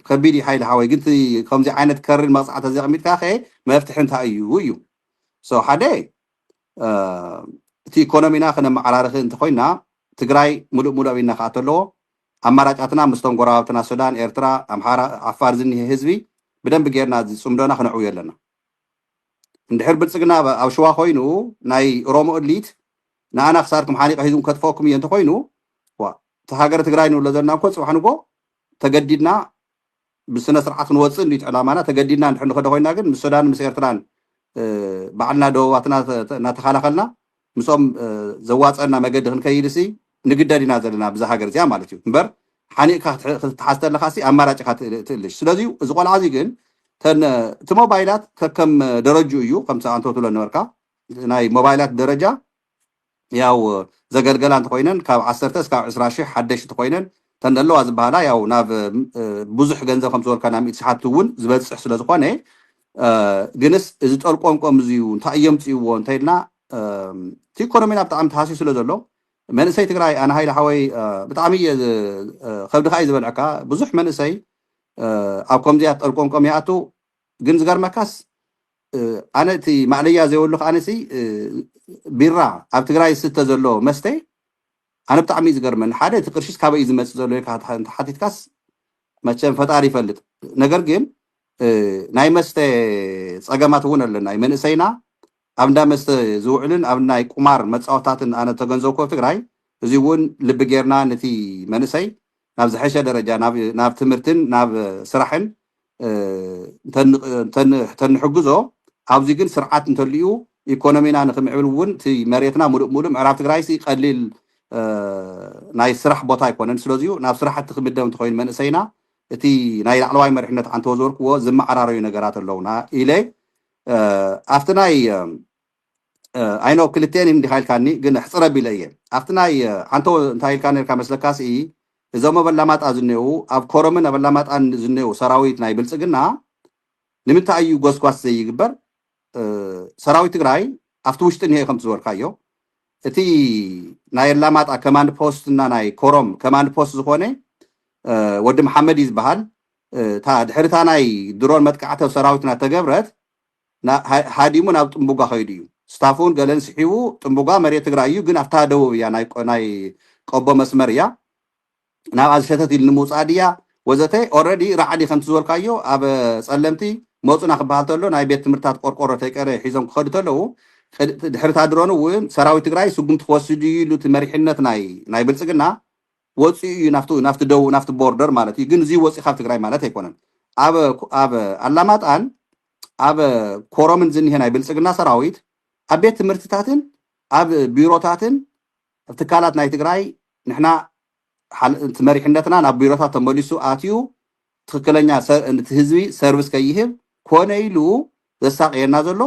ከቢድ ሓይሊ ሓወይ ግን ከምዚ ዓይነት ከርን መቕፃዕቲ ዘቕሚጥካ ኸ መፍትሒ እንታይ እዩ እዩ ሶ ሓደ እቲ ኢኮኖሚና ክነመዓራርኺ እንተኮይና ትግራይ ሙሉእ ሙሉእ ኣብና ከዓ ተለዎ ኣማራጫትና ምስቶም ጎረባብትና ሱዳን ኤርትራ ኣምሓራ ዓፋር ዝኒሄ ህዝቢ ብደንቢ ጌርና ፅምዶና ክነዕብዮ ኣለና እንድሕር ብልፅግና ኣብ ሽዋ ኮይኑ ናይ ኦሮሞ እሊት ንኣና ክሳርኩም ሓኒቀ ሒዙም ከጥፈኩም እየ እንተኮይኑ እቲ ሃገረ ትግራይ ንብሎ ዘለና እኮ ፅባሕ ንጎ ተገዲድና ብስነ ስርዓት ክንወፅእ እንዲት ዕላማና ተገዲድና እንድሕር ንኸደ ኮይና ግን ምስ ሱዳን ምስ ኤርትራን ባዕልና ደቡባትና እናተኸላኸልና ምስኦም ዘዋፀና መገዲ ክንከይድ ሲ ንግደድ ኢና ዘለና ብዛ ሃገር እዚኣ ማለት እዩ እምበር ሓኒቕካ ክትሓዝ ተለካ ሲ ኣማራጭካ ትእልሽ ስለዚ እዚ ቆልዓ እዚ ግን እቲ ሞባይላት ከከም ደረጁ እዩ ከምቲ አንተ ትብሎ ነበርካ ናይ ሞባይላት ደረጃ ያው ዘገልገላ እንተኮይነን ካብ 10 እስካብ 20 ሺሕ ሓደሽቲ ኮይነን ተንደለዋ ዝበሃላ ያው ናብ ብዙሕ ገንዘብ ከም ዝበልካ ናብ ኢትሽሓት እውን ዝበፅሕ ስለ ዝኾነ ግንስ እዚ ጠልቆምቆም እዚዩ እንታይ እዮም ፅይዎ እንተይልና እቲ ኢኮኖሚና ብጣዕሚ ተሃሲሱ ስለ ዘሎ መንእሰይ ትግራይ ኣነ ሃይሊ ሓወይ ብጣዕሚ ከብድካ እዩ ዝበልዐካ ብዙሕ መንእሰይ ኣብ ከምዚያ ጠልቆምቆም ይኣቱ ግን ዝገርመካስ ኣነ እቲ ማዕለያ ዘይብሉ ከኣነሲ ቢራ ኣብ ትግራይ ዝስተ ዘሎ መስተ ኣነ ብጣዕሚ ዝገርመኒ ሓደ እቲ ቅርሺስ ካበይ እዩ ዝመፅእ ዘሎ ሓቲትካስ መቸም ፈጣሪ ይፈልጥ ነገር ግን ናይ መስተ ፀገማት እውን ኣለና መንእሰይና ኣብ እንዳ መስተ ዝውዕልን ኣብ ናይ ቁማር መፃወታትን ኣነ ተገንዘብኮ ትግራይ እዚ እውን ልቢ ጌርና ነቲ መንእሰይ ናብ ዝሐሸ ደረጃ ናብ ትምህርትን ናብ ስራሕን ተንሕግዞ ኣብዚ ግን ስርዓት እንተልዩ ኢኮኖሚና ንክምዕብል እውን እቲ መሬትና ሙሉእ ሙሉእ ምዕራብ ትግራይ ሲ ቀሊል ናይ ስራሕ ቦታ ኣይኮነን ስለዚዩ ናብ ስራሕቲ ክምደብ እንተኮይኑ መንእሰይና እቲ ናይ ላዕለዋይ መሪሕነት አንተ ወዘርክዎ ዝመዓራረዩ ነገራት ኣለውና ኢለ ኣብቲ ናይ ኣይኖ ክልቴን እንዲ ሃይልካኒ ግን ሕፅረ ቢለ እየ ኣብቲ ናይ አንተ እንታይ ኢልካ ነርካ መስለካሲ እዞም አበላማጣ ዝኔው ኣብ ኮረምን አበላማጣን ዝኔው ሰራዊት ናይ ብልጽግና ንምንታይ እዩ ጎስጓስ ዘይግበር ሰራዊት ትግራይ ኣብቲ ውሽጢ እንሄ ከም ዝወርካዮ እቲ ናይ አላማጣ ኮማንድ ፖስት እና ናይ ኮረም ኮማንድ ፖስት ዝኾነ ወዲ መሐመድ ይዝበሃል ድሕሪታ ናይ ድሮን መጥቃዕተ ሰራዊትና ተገብረት ሃዲሙ ናብ ጥንቡጋ ኸይዱ እዩ ስታፉን ገለን ስሒቡ ጥንቡጋ መሬት ትግራይ እዩ ግን ኣብታ ደቡብ እያ ናይ ቆቦ መስመር እያ ናብ ኣዝሸተት ኢሉ ንምውፃእ ድያ ወዘተ ኦልሬዲ ራዕዲ ከም ዝበልካዮ ኣብ ጸለምቲ መፁና ክበሃል ተሎ ናይ ቤት ትምህርታት ቆርቆሮ ተይቀረ ሒዞም ክኸዱ ተለዉ ድሕሪታ ድሮን እውን ሰራዊት ትግራይ ስጉምቲ ክወስዱ ኢሉ እቲ መሪሕነት ናይ ብልጽግና ወፂኡ እዩ ናፍቲ ደቡብ ናፍቲ ቦርደር ማለት እዩ ግን እዚ ወፂ ካብ ትግራይ ማለት ኣይኮነን ኣብ ኣላማጣን ኣብ ኮረምን ዝኒሄ ናይ ብልጽግና ሰራዊት ኣብ ቤት ትምህርትታትን ኣብ ቢሮታትን ኣብ ትካላት ናይ ትግራይ ንሕና መሪሕነትና ናብ ቢሮታት ተመሊሱ ኣትዩ ትክክለኛ ህዝቢ ሰርቪስ ከይህብ ኮነ ኢሉ ዘሳቅየና ዘሎ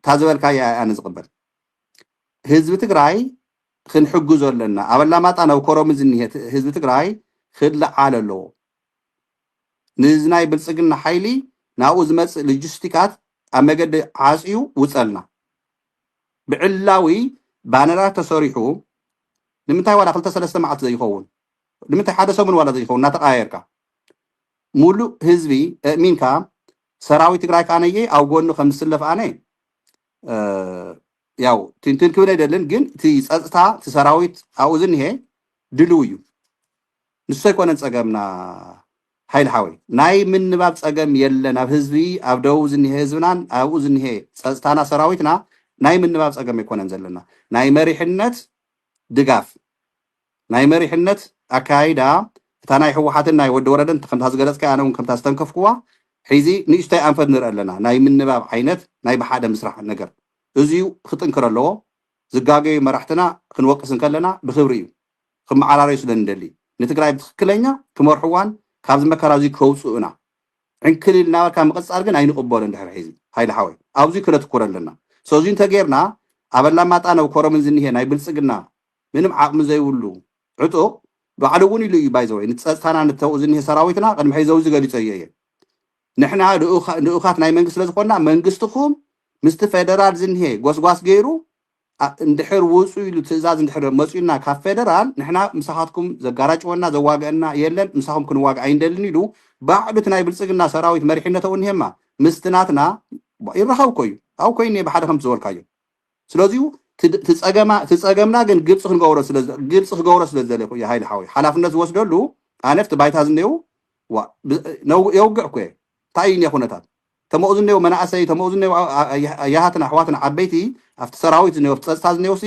ታዝበልካያ ኣነ ዝቕበል ህዝቢ ትግራይ ክንሕግዞ ኣለና ኣብ ኣላማጣ ናብ ኮረምን ዝኒሄ ህዝቢ ትግራይ ክለዓል ኣለዎ ንዝናይ ብልጽግና ሓይሊ ናብኡ ዝመፅእ ሎጂስቲካት ኣብ መገዲ ዓፅዩ ውፀልና ብዕላዊ ባነራት ተሰሪሑ ንምንታይ ዋላ 2-3 መዓልቲ ዘይኸውን ንምንታይ ሓደ ሰሙን ዋላ ዘይኸውን እናተቃየርካ ሙሉእ ህዝቢ እሚንካ ሰራዊት ትግራይ ካነየ ኣብ ጎኑ ከም ዝስለፍ ኣነ ያው ትንትን ክብል አይደለን ግን እቲ ጸጥታ እቲ ሰራዊት ኣብኡ ዝኒሄ ድልው እዩ ንሱ ኣይኮነን ፀገምና ሃይል ሓወይ ናይ ምንባብ ፀገም የለን ኣብ ህዝቢ ኣብ ደቡብ ዝኒሄ ህዝብናን ኣብኡ ዝኒሄ ጸጥታና ሰራዊትና ናይ ምንባብ ፀገም ኣይኮነን ዘለና ናይ መሪሕነት ድጋፍ ናይ መሪሕነት ኣካይዳ እታ ናይ ሕወሓትን ናይ ወዲ ወረደን ከምታ ዝገለጽካ ኣነ እውን ከምታ ዝተንከፍክዋ ሒዚ ንእሽተይ ኣንፈት ንርኢ ኣለና ናይ ምንባብ ዓይነት ናይ ብሓደ ምስራሕ ነገር እዚዩ ክጥንክር ኣለዎ ዝጋገዩ መራሕትና ክንወቅስን ከለና ብክብሪ እዩ ክመዓራረዩ ስለ ንደሊ ንትግራይ ብትክክለኛ ክመርሕዋን ካብ ዝመከራ እዚ ከውፅኡና ዕንክል ኢልናበልካ ምቕፃል ግን ኣይንቕበሎን ድሕሪ ሒዚ ሃይሊ ሓወይ ኣብዚ ክነትኩር ኣለና ስለዚ እንተጌርና ኣብ ኣላማጣ ናብ ኮረምን ዝኒሄ ናይ ብልጽግና ምንም ዓቕሚ ዘይብሉ ዕጡቕ ባዕሉ እውን ኢሉ እዩ ባይዘወይ ንፀጥታና ንተብኡ ዝኒሄ ሰራዊትና ቅድሚ ሕዚ ዘው ዝገሊፀ እየ ንሕና ንኡኻት ናይ መንግስቲ ስለዝኮንና መንግስትኩም ምስቲ ፌደራል ዝኒሄ ጎስጓስ ገይሩ እንድሕር ውፁ ኢሉ ትእዛዝ እንድሕር መፅኡና ካብ ፌደራል ንሕና ምሳኻትኩም ዘጋራጭወና ዘዋግአና የለን ምሳኹም ክንዋግዕ ኣይንደልን ኢሉ ባዕሉ እቲ ናይ ብልጽግና ሰራዊት መሪሕነት እውን ኒሄማ ምስትናትና ይረኸብኮ እዩ ኣብ ኮይኒ ብሓደ ከም ዝበልካዮ ስለዚዩ ትፀገምና ግን ግልፂ ክገብሮ ስለዘለኹ እዩ ሃይሊ ሓወይ ሓላፍነት ዝወስደሉ ኣነፍቲ ባይታ ዝኔው የውግዕ ኮ እንታይ እዩ ኩነታት ተመኡ ዝኔው መናእሰይ ተመኡ ዝኔው ያሃትና ኣሕዋትና ዓበይቲ ኣብቲ ሰራዊት ዝኔው ኣብቲ ፀጥታ ዝኔውሲ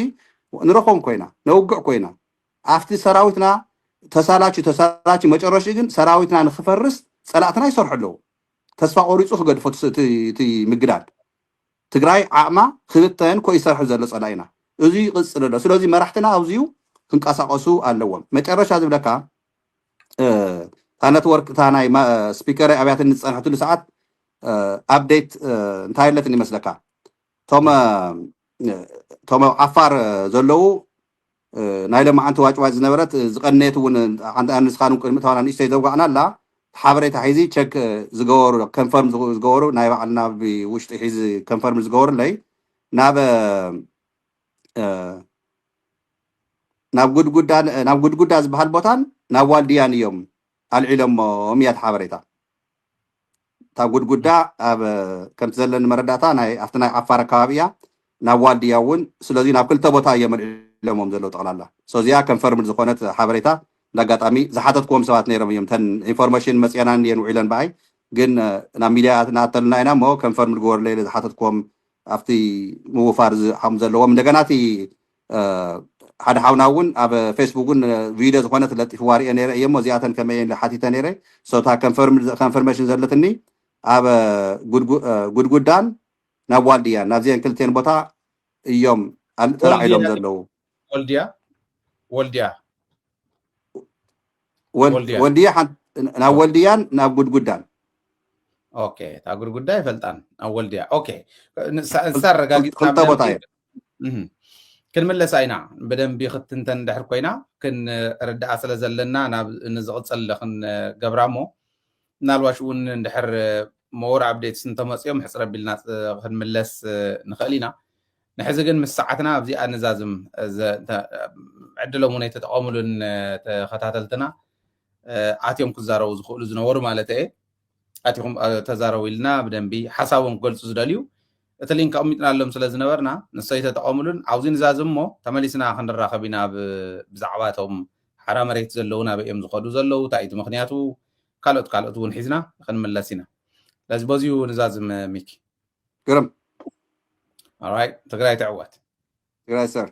ንረኾም ኮይና ነውግዕ ኮይና ኣብቲ ሰራዊትና ተሳላች መጨረሻ ግን ሰራዊትና ንክፈርስ ፀላእትና ይሰርሑ ኣለዉ ተስፋ ቆሪፁ ክገድፎ እቲ ምግዳል ትግራይ ዓቕማ ክልተን ኮ ይሰርሑ ዘሎ ፀላኢና እዚ ይቕፅል ኣሎ ስለዚ መራሕትና ኣብዚዩ ክንቀሳቀሱ ኣለዎም መጨረሻ ዝብለካ እታ ነትወርክ እታ ናይ ስፒከር ኣብያት ንፀንሐትሉ ሰዓት ኣፕዴት እንታይ ኣለትን ይመስለካ ቶም ዓፋር ዘለው ናይ ለማዓንቲ ዋጭዋጭ ዝነበረት ዝቀነየት እውን ንስኻን ቅድሚ ተዋና ንእሽተይ ዘውጋዕና ኣላ ሓበሬታ ሒዚ ቸክ ዝገበሩ ኮንፈርም ዝገበሩ ናይ ባዕልና ብውሽጢ ሒዚ ኮንፈርም ዝገበሩለይ ናብ ጉድጉዳ ዝበሃል ቦታን ናብ ዋልድያን እዮም ኣልዒሎሞም እያ ሓበሬታ እታ ጉድጉዳ ኣብ ከምቲ ዘለኒ መረዳእታ ኣብቲ ናይ ዓፋር ኣከባቢ እያ ናብ ዋልድያ እውን ስለዚ ናብ ክልተ ቦታ እዮም ኣልዒሎሞም ዘለው ጠቕላላ ስለዚያ ኮንፈርም ዝኾነት ሓበሬታ ለጋጣሚ ዝሓተትክዎም ሰባት ነይሮም እዮም ተን ኢንፎርሜሽን መፅያና እንድየን ውዒለን በኣይ ግን ናብ ሚድያ እናተልና ኢና እሞ ኮንፈርም ዝገበሩለይ ዝሓተትክዎም ኣብቲ ምውፋር ዝሓሙ ዘለዎም እንደገና እቲ ሓደ ሓውና እውን ኣብ ፌስቡክን ቪድዮ ዝኾነት ለጢፍዋ ሪአ ነይረ እየ እሞ እዚኣተን ከመየን ሓቲተ ነይረ ሶታ ኮንፈርሜሽን ዘለትኒ ኣብ ጉድጉዳን ናብ ዋልድያን ናብዚአን ክልቴን ቦታ እዮም ተላዒሎም ዘለው ወልድያ ናብ ወልድያን ናብ ጉድጉዳን ኦኬ እታ ጉድጉዳ ይፈልጣን ኣብ ወልድያ ኦኬ ንሳረጋጊፅና ክልተ ቦታ እየ ክንምለስ ኣይና ብደንቢ ክትንተን ድሕር ኮይና ክንርዳኣ ስለ ዘለና ናብ ንዝቕፅል ክንገብራ እሞ ምናልባሽ እውን እንድሕር ሞር ኣብዴትስ እንተመፅኦም ሕፅረ ኣቢልና ክንምለስ ንኽእል ኢና ንሕዚ ግን ምስ ሰዓትና ኣብዚኣ ንዛዝም ዕድሎም እውን የተጠቐሙሉን ተኸታተልትና ኣትዮም ክዛረቡ ዝኽእሉ ዝነበሩ ማለት እየ ኣትኹም ተዛረቡ ኢልና ብደንቢ ሓሳቦም ክገልፁ ዝደልዩ እቲ ሊንክ ኣቕሚጥናሎም ስለ ዝነበርና ንሰይ ተጠቐሙሉን ኣብዚ ንዛዝም እሞ ተመሊስና ክንራኸብ ኢና ብዛዕባ እቶም ሓራ መሬት ዘለዉ ናበኦም ዝኸዱ ዘለዉ እንታይ እቲ ምክንያቱ ካልኦት እውን ሒዝና ክንምለስ ኢና ለዚ በዚሁ ንዛዝም ሚኪ ግርም ኦራይት ትግራይ ትዕወት ትግራይ ሰር